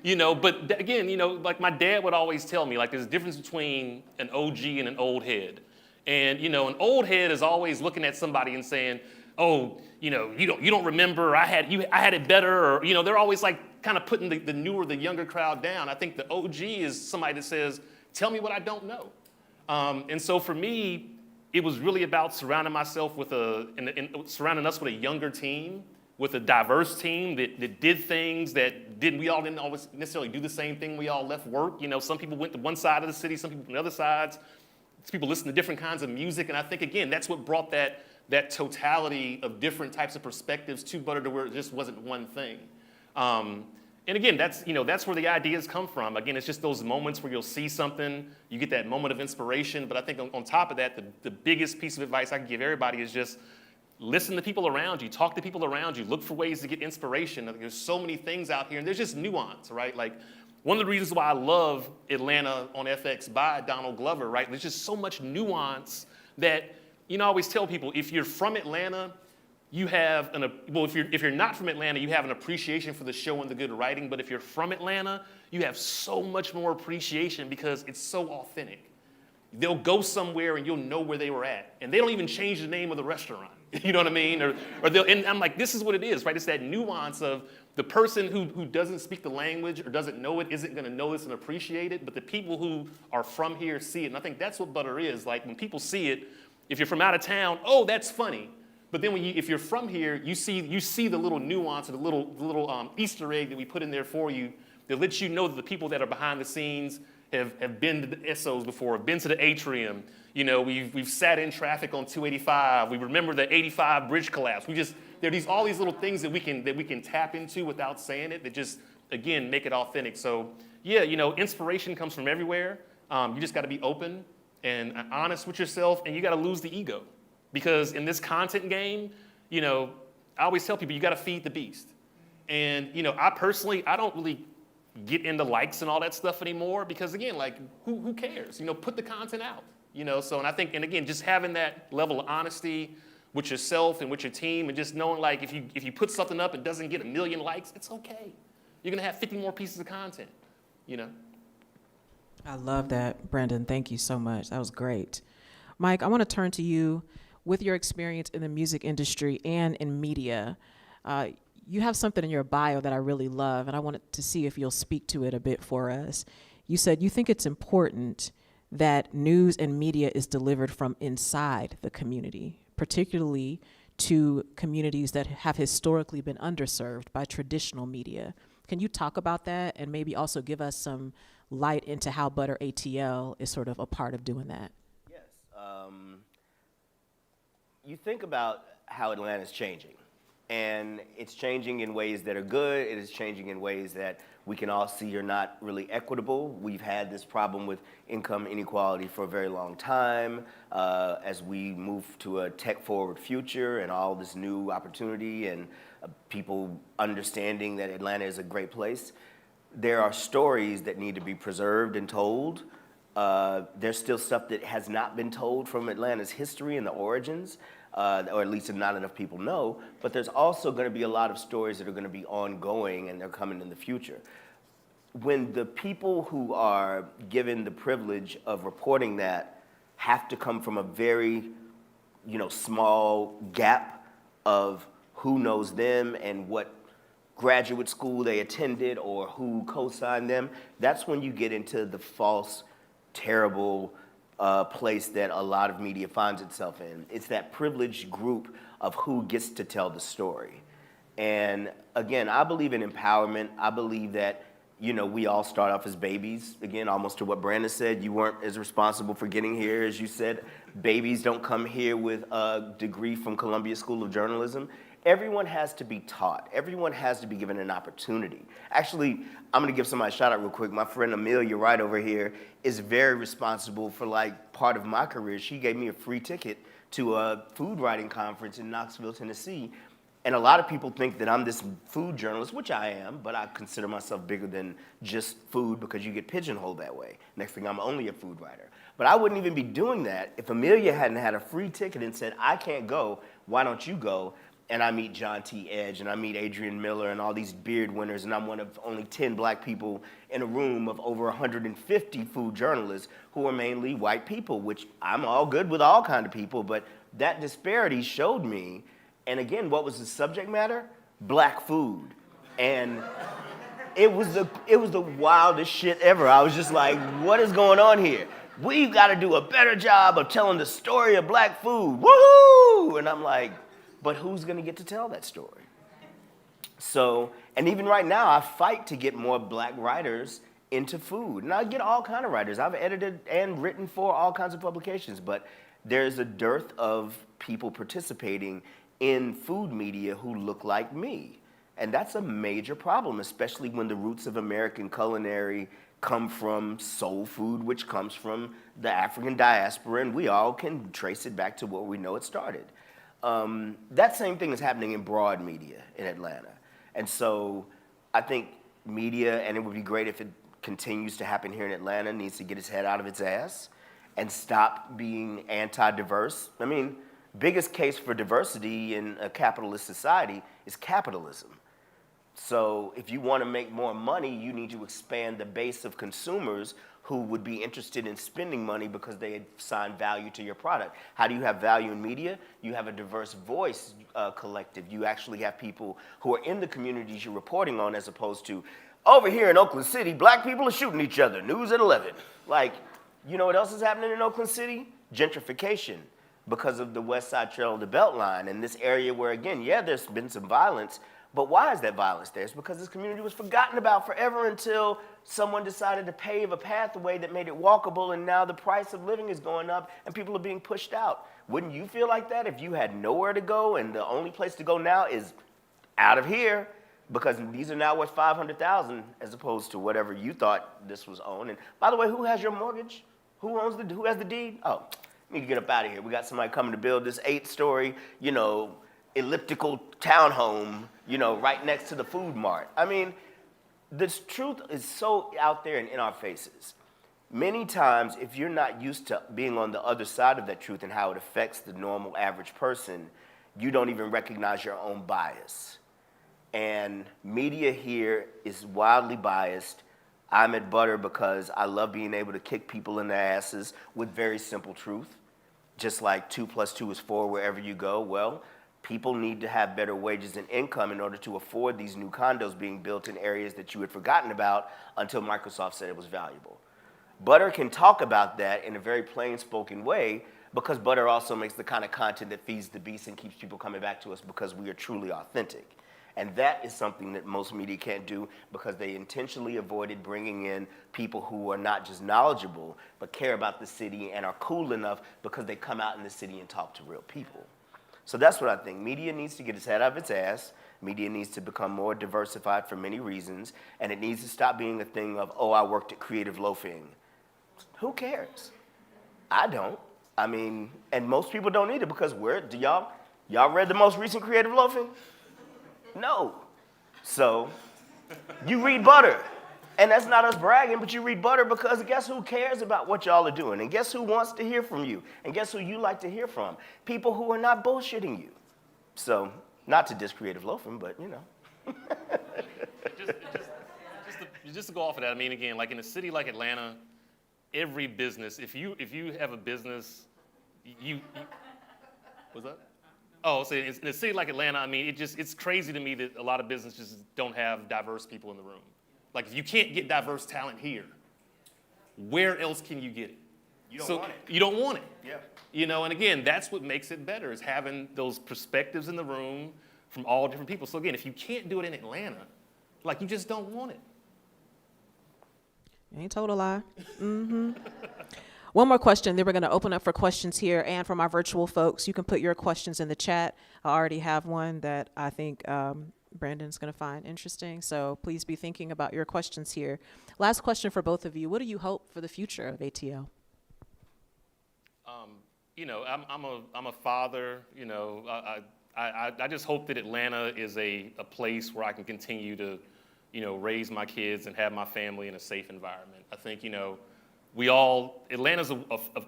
You know, but again, you know, like my dad would always tell me, like there's a difference between an OG and an old head. And, you know, an old head is always looking at somebody and saying, oh, you know, you don't remember, I had it better, or, you know, they're always like kind of putting the newer, the younger crowd down. I think the OG is somebody that says, tell me what I don't know. And so for me, it was really about surrounding myself with surrounding us with a younger team, with a diverse team that did things we all didn't always necessarily do the same thing. We all left work. You know, some people went to one side of the city, some people to the other sides. People listen to different kinds of music, and I think again that's what brought that totality of different types of perspectives to Butter to where it just wasn't one thing. And again, that's where the ideas come from. Again, it's just those moments where you'll see something, you get that moment of inspiration. But I think on top of that, the biggest piece of advice I can give everybody is just listen to people around you, talk to people around you, look for ways to get inspiration. There's so many things out here, and there's just nuance, right? Like, one of the reasons why I love Atlanta on FX by Donald Glover, right? There's just so much nuance that, you know, I always tell people, if you're from Atlanta, you have if you're not from Atlanta, you have an appreciation for the show and the good writing. But if you're from Atlanta, you have so much more appreciation because it's so authentic. They'll go somewhere and you'll know where they were at. And they don't even change the name of the restaurant. You know what I mean? And I'm like, this is what it is, right? It's that nuance of the person who doesn't speak the language or doesn't know it isn't going to know this and appreciate it, but the people who are from here see it. And I think that's what Butter is. Like, when people see it, if you're from out of town, oh, that's funny. But then if you're from here, you see the little nuance or the little Easter egg that we put in there for you that lets you know that the people that are behind the scenes have been to the Essos before, have been to the Atrium. You know, we've sat in traffic on 285. We remember the 85 bridge collapse. There are all these little things that we can tap into without saying it that just, again, make it authentic. So yeah, you know, inspiration comes from everywhere. You just got to be open and honest with yourself, and you got to lose the ego. Because in this content game, you know, I always tell people you got to feed the beast. And, you know, I don't really get into likes and all that stuff anymore because, again, like, who cares? You know, put the content out. You know, so, and I think, and again, just having that level of honesty with yourself and with your team, and just knowing, like, if you put something up and doesn't get 1 million likes, it's okay. You're gonna have 50 more pieces of content, you know. I love that, Brendan. Thank you so much. That was great. Mike, I want to turn to you with your experience in the music industry and in media. You have something in your bio that I really love, and I wanted to see if you'll speak to it a bit for us. You said you think it's important that news and media is delivered from inside the community, particularly to communities that have historically been underserved by traditional media. Can you talk about that and maybe also give us some light into how Butter.ATL is sort of a part of doing that? Yes. You think about how Atlanta is changing, and it's changing in ways that are good. It is changing in ways that we can all see are not really equitable. We've had this problem with income inequality for a very long time. As we move to a tech-forward future and all this new opportunity and people understanding that Atlanta is a great place, there are stories that need to be preserved and told. There's still stuff that has not been told from Atlanta's history and the origins, or at least not enough people know, but there's also going to be a lot of stories that are going to be ongoing and they're coming in the future. When the people who are given the privilege of reporting that have to come from a very, small gap of who knows them and what graduate school they attended or who co-signed them, that's when you get into the false, terrible place that a lot of media finds itself in. It's that privileged group of who gets to tell the story. And again, I believe in empowerment. I believe that, we all start off as babies. Again, almost to what Brandon said, you weren't as responsible for getting here as you said. Babies don't come here with a degree from Columbia School of Journalism. Everyone has to be taught. Everyone has to be given an opportunity. Actually, I'm gonna give somebody a shout out real quick. My friend Amelia right over here is very responsible for part of my career. She gave me a free ticket to a food writing conference in Knoxville, Tennessee. And a lot of people think that I'm this food journalist, which I am, but I consider myself bigger than just food because you get pigeonholed that way. Next thing, I'm only a food writer. But I wouldn't even be doing that if Amelia hadn't had a free ticket and said, I can't go, why don't you go? And I meet John T. Edge, and I meet Adrian Miller, and all these beard winners, and I'm one of only 10 black people in a room of over 150 food journalists who are mainly white people, which I'm all good with all kind of people, but that disparity showed me. And again, what was the subject matter? Black food. And it was the wildest shit ever. I was just like, what is going on here? We've got to do a better job of telling the story of black food. Woohoo! And I'm like, but who's going to get to tell that story? So, and even right now, I fight to get more black writers into food. And I get all kinds of writers. I've edited and written for all kinds of publications, but there's a dearth of people participating in food media who look like me. And that's a major problem, especially when the roots of American culinary come from soul food, which comes from the African diaspora, and we all can trace it back to where we know it started. That same thing is happening in broad media in Atlanta. And so I think media, and it would be great if it continues to happen here in Atlanta, needs to get its head out of its ass and stop being anti-diverse. I mean, biggest case for diversity in a capitalist society is capitalism. So if you want to make more money, you need to expand the base of consumers who would be interested in spending money because they had signed value to your product. How do you have value in media? You have a diverse voice collective. You actually have people who are in the communities you're reporting on, as opposed to, over here in Oakland City, black people are shooting each other, news at 11. Like, you know what else is happening in Oakland City? Gentrification, because of the West Side Trail of the Beltline, and this area where, again, yeah, there's been some violence, but why is that violence there? It's because this community was forgotten about forever until someone decided to pave a pathway that made it walkable, and now the price of living is going up and people are being pushed out. Wouldn't you feel like that if you had nowhere to go and the only place to go now is out of here? Because these are now worth $500,000 as opposed to whatever you thought this was owned. And by the way, who has your mortgage? Who has the deed? Oh, we need to get up out of here. We got somebody coming to build this 8-story, elliptical townhome, right next to the food mart. I mean, this truth is so out there and in our faces. Many times, if you're not used to being on the other side of that truth and how it affects the normal average person, you don't even recognize your own bias. And media here is wildly biased. I'm at Butter because I love being able to kick people in their asses with very simple truth. Just like 2 + 2 is 4 wherever you go. Well, people need to have better wages and income in order to afford these new condos being built in areas that you had forgotten about until Microsoft said it was valuable. Butter can talk about that in a very plain-spoken way because Butter also makes the kind of content that feeds the beast and keeps people coming back to us because we are truly authentic. And that is something that most media can't do because they intentionally avoided bringing in people who are not just knowledgeable, but care about the city and are cool enough because they come out in the city and talk to real people. So that's what I think. Media needs to get its head out of its ass. Media needs to become more diversified for many reasons. And it needs to stop being a thing of, oh, I worked at Creative Loafing. Who cares? I don't. I mean, and most people don't either because y'all read the most recent Creative Loafing? No. So you read Butter. And that's not us bragging, but you read Butter because guess who cares about what y'all are doing? And guess who wants to hear from you? And guess who you like to hear from? People who are not bullshitting you. So, not to diss Creative Loafing, but just to go off of that, I mean, again, like in a city like Atlanta, every business, if you have a business, what's that? Oh, so in a city like Atlanta, I mean, it's crazy to me that a lot of businesses don't have diverse people in the room. Like, if you can't get diverse talent here, where else can you get it? You don't want it. You don't want it. Yeah. And again, that's what makes it better, is having those perspectives in the room from all different people. So again, if you can't do it in Atlanta, like, you just don't want it. You ain't told a lie. Mm-hmm. One more question, then we're going to open up for questions here. And from our virtual folks, you can put your questions in the chat. I already have one that I think Brandon's going to find interesting. So please be thinking about your questions here. Last question for both of you. What do you hope for the future of ATL? I'm a father. I just hope that Atlanta is a place where I can continue to, raise my kids and have my family in a safe environment. I think, Atlanta's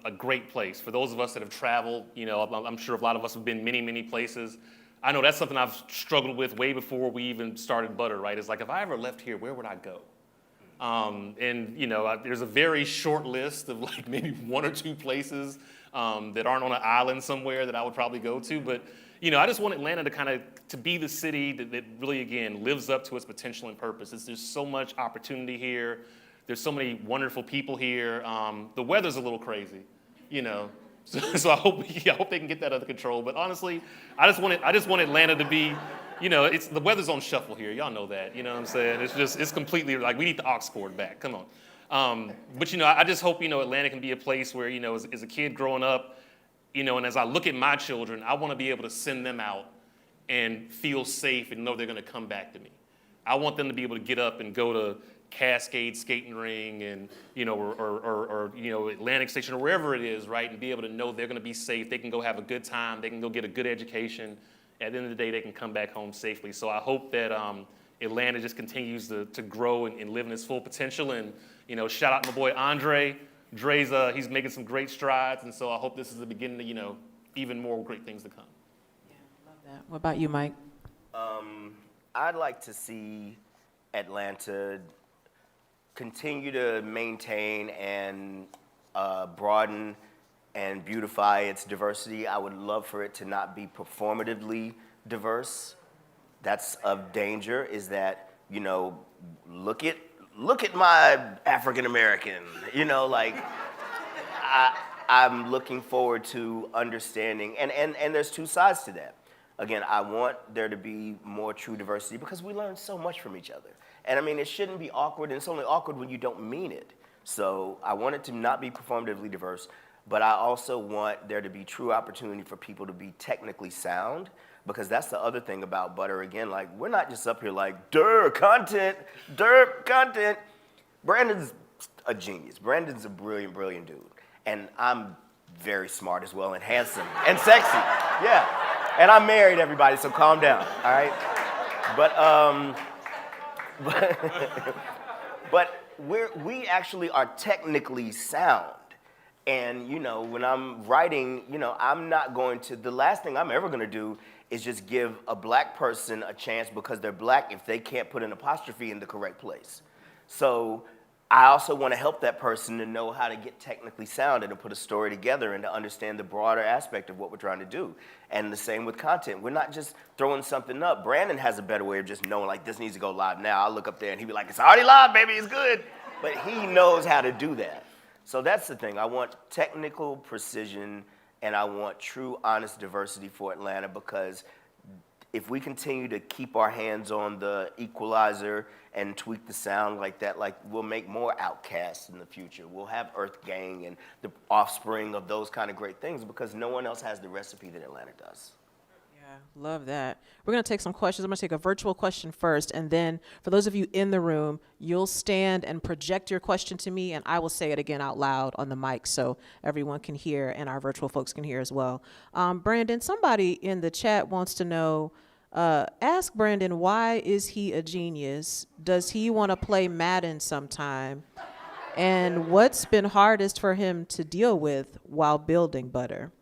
a great place. For those of us that have traveled, I'm sure a lot of us have been many, many places. I know that's something I've struggled with way before we even started Butter, right? It's like, if I ever left here, where would I go? There's a very short list of like maybe 1 or 2 places that aren't on an island somewhere that I would probably go to. But, I just want Atlanta to be the city that really, again, lives up to its potential and purpose. There's so much opportunity here. There's so many wonderful people here. The weather's a little crazy, So I hope they can get that under control. But honestly, I just want Atlanta to be, the weather's on shuffle here. Y'all know that. You know what I'm saying? It's completely like we need the aux cord back. Come on. But I just hope Atlanta can be a place where as a kid growing up, and as I look at my children, I want to be able to send them out and feel safe and know they're going to come back to me. I want them to be able to get up and go to Cascade Skating Ring and or Atlantic Station or wherever it is, right, and be able to know they're going to be safe. They can go have a good time. They can go get a good education. At the end of the day, they can come back home safely. So I hope that Atlanta just continues to grow and live in its full potential. And shout out to my boy Andre. Dre's he's making some great strides, and so I hope this is the beginning of even more great things to come. Yeah, love that. What about you, Mike? I'd like to see Atlanta continue to maintain and broaden and beautify its diversity. I would love for it to not be performatively diverse. That's of danger, is that, look at my African American, I'm looking forward to understanding, and there's 2 sides to that. Again, I want there to be more true diversity because we learn so much from each other. And I mean, it shouldn't be awkward, and it's only awkward when you don't mean it. So I want it to not be performatively diverse, but I also want there to be true opportunity for people to be technically sound, because that's the other thing about Butter. Again, like, we're not just up here like, derp content. Brandon's a genius. Brandon's a brilliant, brilliant dude. And I'm very smart as well, and handsome, and sexy, yeah. And I'm married, everybody, so calm down, all right? But we actually are technically sound. And, when I'm writing, I'm not going to, the last thing I'm ever going to do is just give a black person a chance because they're black if they can't put an apostrophe in the correct place. So I also want to help that person to know how to get technically sound and to put a story together and to understand the broader aspect of what we're trying to do. And the same with content. We're not just throwing something up. Brandon has a better way of just knowing, like, this needs to go live now. I'll look up there and he'll be like, it's already live, baby, it's good. But he knows how to do that. So that's the thing. I want technical precision, and I want true, honest diversity for Atlanta, because if we continue to keep our hands on the equalizer and tweak the sound like that, like, we'll make more Outcasts in the future. We'll have Earth Gang and the offspring of those kind of great things, because no one else has the recipe that Atlanta does. Yeah, love that. We're going to take some questions. I'm going to take a virtual question first, and then for those of you in the room, you'll stand and project your question to me, and I will say it again out loud on the mic so everyone can hear and our virtual folks can hear as well. Brandon, somebody in the chat wants to know, ask Brandon, why is he a genius? Does he want to play Madden sometime? And what's been hardest for him to deal with while building Butter?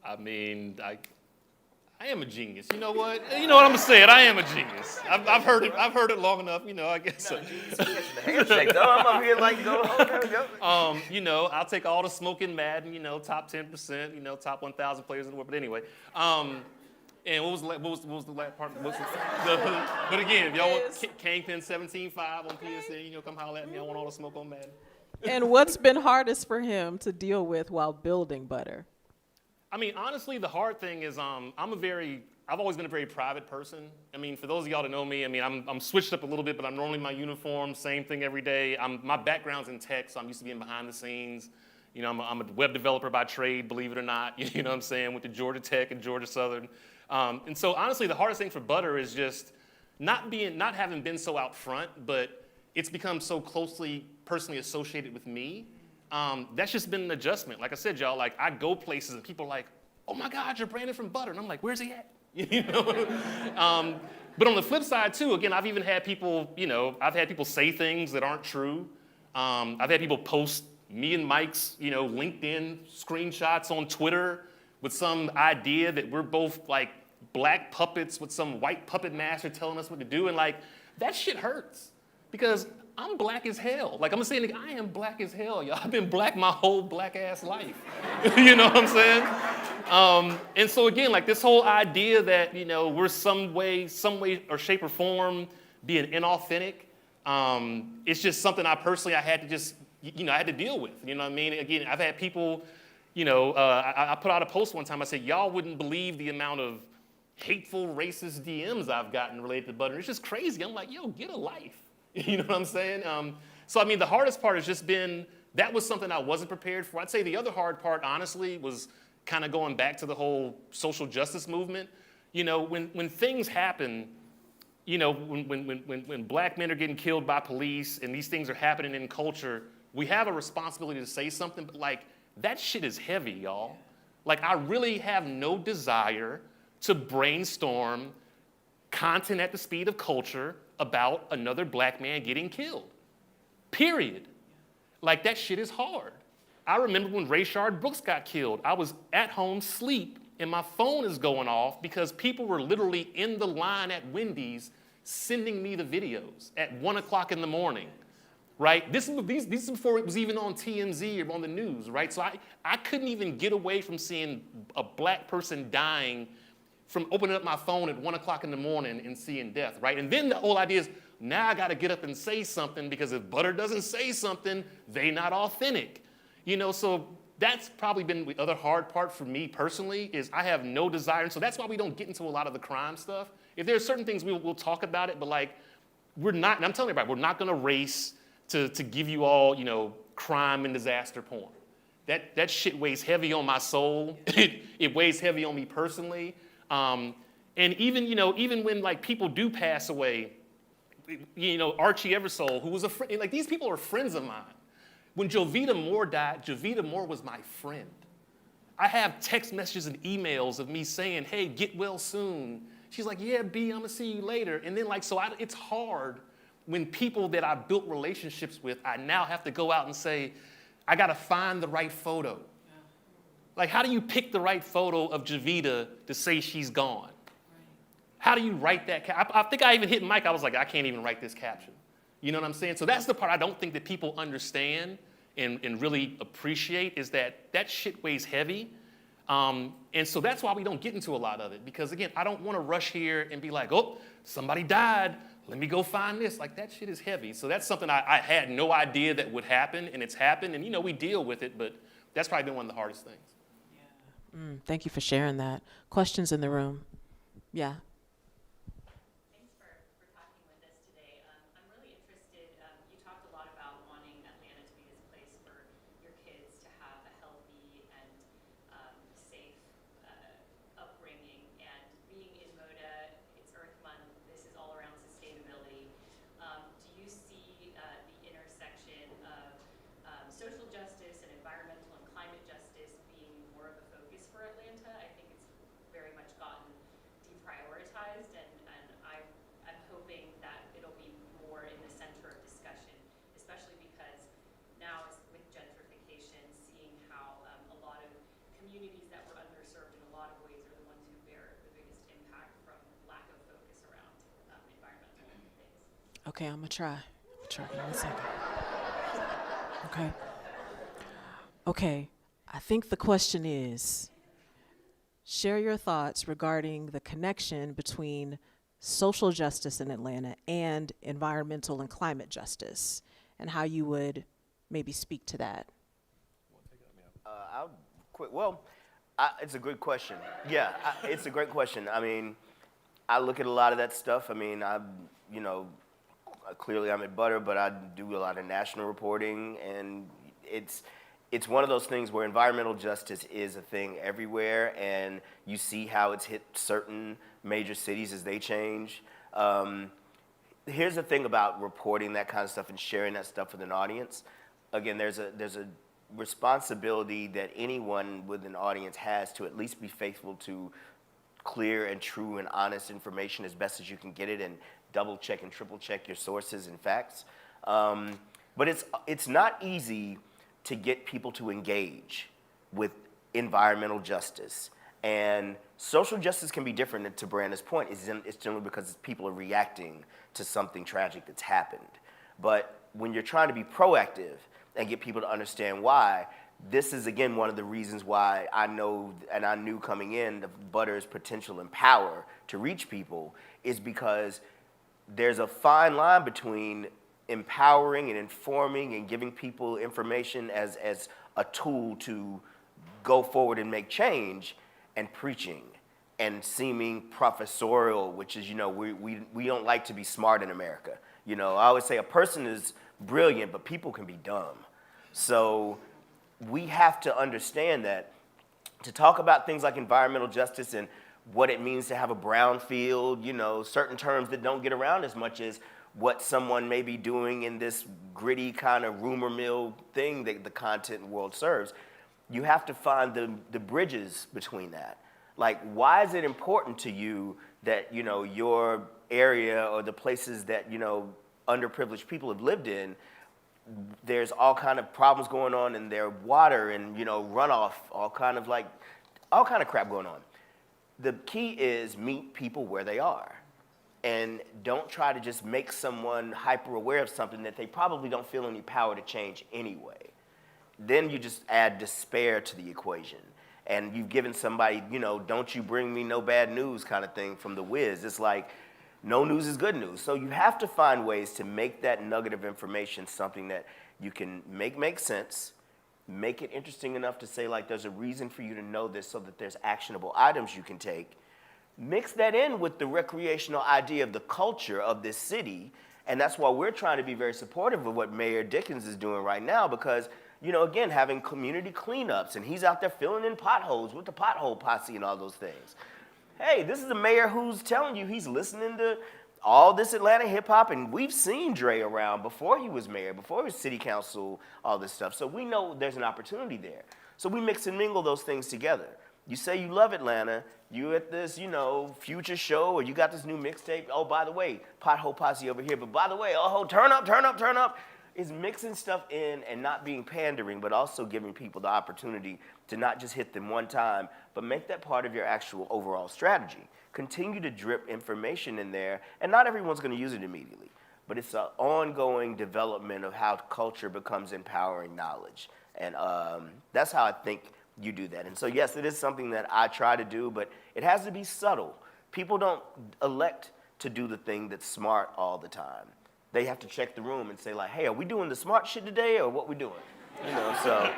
I mean, I am a genius. You know what? You know what I'm gonna say? I am a genius. I've heard it long enough. I guess. So. Handshake, though. I'm up here like, go. I'll take all the smoking Madden. Top 10%. Top 1,000 players in the world. But anyway, and what was the last part? But again, if y'all want Kangpin 17.5 on PSN, come holler at me. I want all the smoke on Madden. And what's been hardest for him to deal with while building Butter? I mean, honestly, the hard thing is I've always been a very private person. I mean, for those of y'all that know me, I mean, I'm switched up a little bit, but I'm normally in my uniform, same thing every day. My background's in tech, so I'm used to being behind the scenes. I'm a web developer by trade, believe it or not. You know what I'm saying? Went to Georgia Tech and Georgia Southern. And so honestly, the hardest thing for Butter is just not having been so out front, but it's become so closely personally associated with me. That's just been an adjustment. Like I said, y'all, like, I go places and people are like, oh my God, you're Brandon from Butter. And I'm like, where's he at? You know? But on the flip side too, again, I've even had people, I've had people say things that aren't true. I've had people post me and Mike's, LinkedIn screenshots on Twitter with some idea that we're both like black puppets with some white puppet master telling us what to do. And like, that shit hurts because I'm black as hell. Like I'm saying, I am black as hell, y'all. I've been black my whole black ass life. You know what I'm saying? And so again, like this whole idea that, we're some way or shape or form being inauthentic, it's just something I had to just, I had to deal with. You know what I mean? Again, I've had people, I put out a post one time, I said, y'all wouldn't believe the amount of hateful, racist DMs I've gotten related to Butter. It's just crazy. I'm like, yo, get a life. You know what I'm saying? So, I mean, the hardest part has just been, that was something I wasn't prepared for. I'd say the other hard part, honestly, was kind of going back to the whole social justice movement. When things happen, when black men are getting killed by police and these things are happening in culture, we have a responsibility to say something, but like, that shit is heavy, y'all. Like, I really have no desire to brainstorm content at the speed of culture about another black man getting killed, period. Like, that shit is hard. I remember when Rayshard Brooks got killed, I was at home asleep and my phone is going off because people were literally in the line at Wendy's sending me the videos at 1 o'clock in the morning, right? This is before it was even on TMZ or on the news, right? So I couldn't even get away from seeing a black person dying from opening up my phone at 1 o'clock in the morning and seeing death, right? And then the whole idea is, now I gotta get up and say something because if Butter doesn't say something, they not authentic. So that's probably been the other hard part for me personally is I have no desire. And so that's why we don't get into a lot of the crime stuff. If there are certain things, we'll talk about it, but like, we're not, and I'm telling everybody, we're not gonna race to give you all, crime and disaster porn. That shit weighs heavy on my soul. It weighs heavy on me personally. And even, even when like people do pass away, Archie Eversole, who was a friend, like these people are friends of mine. When Jovita Moore died, Jovita Moore was my friend. I have text messages and emails of me saying, hey, get well soon. She's like, yeah, B, I'm gonna see you later. And then it's hard when people that I built relationships with, I now have to go out and say, I gotta find the right photo. Yeah. Like, how do you pick the right photo of Jovita to say she's gone? Right. How do you write that? I think I even hit Mike, I was like, I can't even write this caption. You know what I'm saying? So that's the part I don't think that people understand and really appreciate is that shit weighs heavy. And so that's why we don't get into a lot of it. Because again, I don't want to rush here and be like, oh, somebody died. Let me go find this. Like, that shit is heavy. So that's something I had no idea that would happen, and it's happened. And, we deal with it, but that's probably been one of the hardest things. Yeah. Thank you for sharing that. Questions in the room? Yeah. Thanks for talking with us today. I'm really interested. You talked a lot about wanting Atlanta to be this place for your kids to have a healthy and safe upbringing. And being in MODA, it's Earth Month. This is all around sustainability. Do you see the intersection of social justice and environmental and climate justice being more of a focus for Atlanta? I think it's very much gotten deprioritized, and I'm hoping that it'll be more in the center of discussion, especially because now with gentrification, seeing how a lot of communities that were underserved in a lot of ways are the ones who bear the biggest impact from lack of focus around environmental things. Okay, I'm gonna try. Give me 1 second. Okay, I think the question is, share your thoughts regarding the connection between social justice in Atlanta and environmental and climate justice, and how you would maybe speak to that. I'll quit. Well, it's a good question. Yeah, it's a great question. I mean, I look at a lot of that stuff. I mean, clearly I'm at Butter, but I do a lot of national reporting, and it's one of those things where environmental justice is a thing everywhere, and you see how it's hit certain major cities as they change. Here's the thing about reporting that kind of stuff and sharing that stuff with an audience. Again, there's a responsibility that anyone with an audience has to at least be faithful to clear and true and honest information as best as you can get it, and double check and triple check your sources and facts. But it's not easy to get people to engage with environmental justice. And social justice can be different, and to Brianna's point, it's generally because people are reacting to something tragic that's happened. But when you're trying to be proactive and get people to understand why, this is, again, one of the reasons why I know, and I knew coming in, the Butter's potential and power to reach people is because there's a fine line between empowering and informing and giving people information as a tool to go forward and make change, and preaching and seeming professorial, which is, we don't like to be smart in America. I always say a person is brilliant, but people can be dumb. So we have to understand that to talk about things like environmental justice and what it means to have a brown field, certain terms that don't get around as much as what someone may be doing in this gritty kind of rumor mill thing that the content world serves. You have to find the bridges between that. Like, why is it important to you that, your area or the places that, underprivileged people have lived in, there's all kind of problems going on in their water and, runoff, all kind of crap going on. The key is meet people where they are. And don't try to just make someone hyper aware of something that they probably don't feel any power to change anyway. Then you just add despair to the equation. And you've given somebody, don't you bring me no bad news kind of thing from The Wiz. It's like, no news is good news. So you have to find ways to make that nugget of information something that you can make sense, make it interesting enough to say, like, there's a reason for you to know this so that there's actionable items you can take. Mix that in with the recreational idea of the culture of this city. And that's why we're trying to be very supportive of what Mayor Dickens is doing right now, because again, having community cleanups, and he's out there filling in potholes with the pothole posse and all those things. Hey, this is a mayor who's telling you he's listening to all this Atlanta hip hop, and we've seen Dre around before he was mayor, before he was city council, all this stuff. So we know there's an opportunity there. So we mix and mingle those things together. You say you love Atlanta, you at this, Future show, or you got this new mixtape. Oh, by the way, pothole posse over here. But by the way, oh, turn up, turn up, turn up. Is mixing stuff in and not being pandering, but also giving people the opportunity to not just hit them one time, but make that part of your actual overall strategy. Continue to drip information in there, and not everyone's going to use it immediately, but it's an ongoing development of how culture becomes empowering knowledge. And that's how I think you do that. And so, yes, it is something that I try to do, but it has to be subtle. People don't elect to do the thing that's smart all the time. They have to check the room and say, like, hey, are we doing the smart shit today, or what we doing? So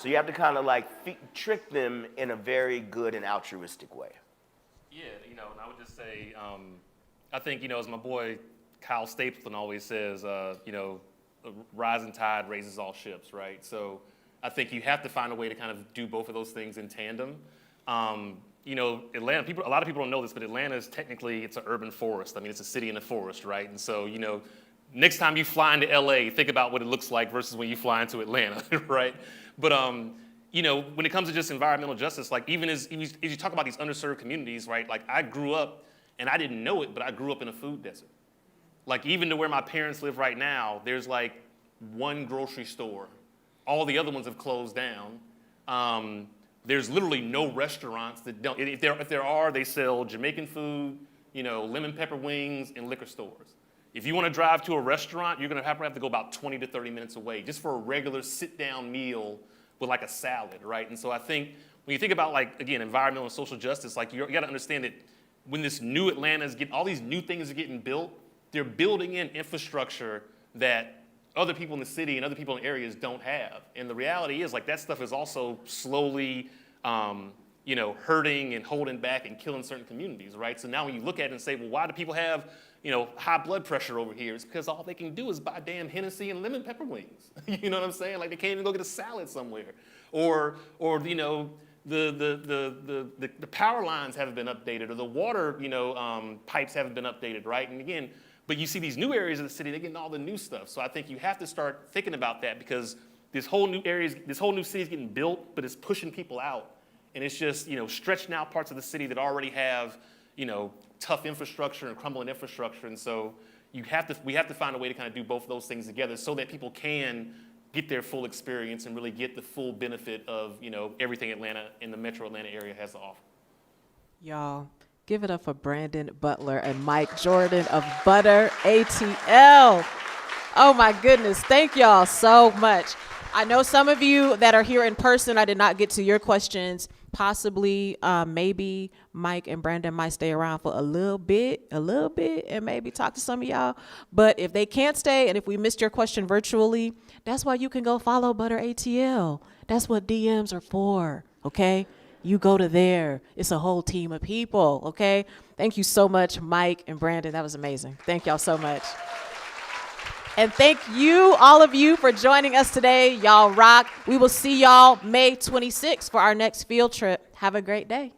you have to kind of trick them in a very good and altruistic way. Yeah, and I would just say, I think, as my boy Kyle Stapleton always says, a rising tide raises all ships, right? So I think you have to find a way to kind of do both of those things in tandem. Atlanta, a lot of people don't know this, but Atlanta is technically, it's an urban forest. I mean, it's a city in a forest, right? And so, next time you fly into LA, think about what it looks like versus when you fly into Atlanta, right? But, when it comes to just environmental justice, like even as you talk about these underserved communities, right? Like I grew up, and I didn't know it, but I grew up in a food desert. Like even to where my parents live right now, there's like one grocery store. All the other ones have closed down. There's literally no restaurants that don't. If there are, they sell Jamaican food, lemon pepper wings, and liquor stores. If you want to drive to a restaurant, you're going to have to go about 20 to 30 minutes away just for a regular sit-down meal with like a salad, right? And so I think when you think about environmental and social justice, you got to understand that when this new Atlanta all these new things are getting built, they're building in infrastructure that other people in the city and other people in areas don't have. And the reality is that stuff is also slowly, hurting and holding back and killing certain communities, right? So now when you look at it and say, well, why do people have, high blood pressure over here? It's because all they can do is buy damn Hennessy and lemon pepper wings. You know what I'm saying? Like they can't even go get a salad somewhere. Or the power lines haven't been updated, or the water, pipes haven't been updated, right? And again, but you see these new areas of the city, they're getting all the new stuff. So I think you have to start thinking about that, because this whole new city is getting built, but it's pushing people out. And it's just, stretching out parts of the city that already have, tough infrastructure and crumbling infrastructure. And so we have to find a way to kind of do both of those things together so that people can get their full experience and really get the full benefit of, everything Atlanta and the metro Atlanta area has to offer. Y'all, give it up for Brandon Butler and Mike Jordan of Butter.ATL. Oh my goodness, thank y'all so much. I know some of you that are here in person, I did not get to your questions. Possibly, maybe Mike and Brandon might stay around for a little bit, and maybe talk to some of y'all. But if they can't stay, and if we missed your question virtually, that's why you can go follow Butter.ATL. That's what DMs are for, okay? You go to there. It's a whole team of people, okay? Thank you so much, Mike and Brandon. That was amazing. Thank y'all so much. And thank you, all of you, for joining us today. Y'all rock. We will see y'all May 26th for our next field trip. Have a great day.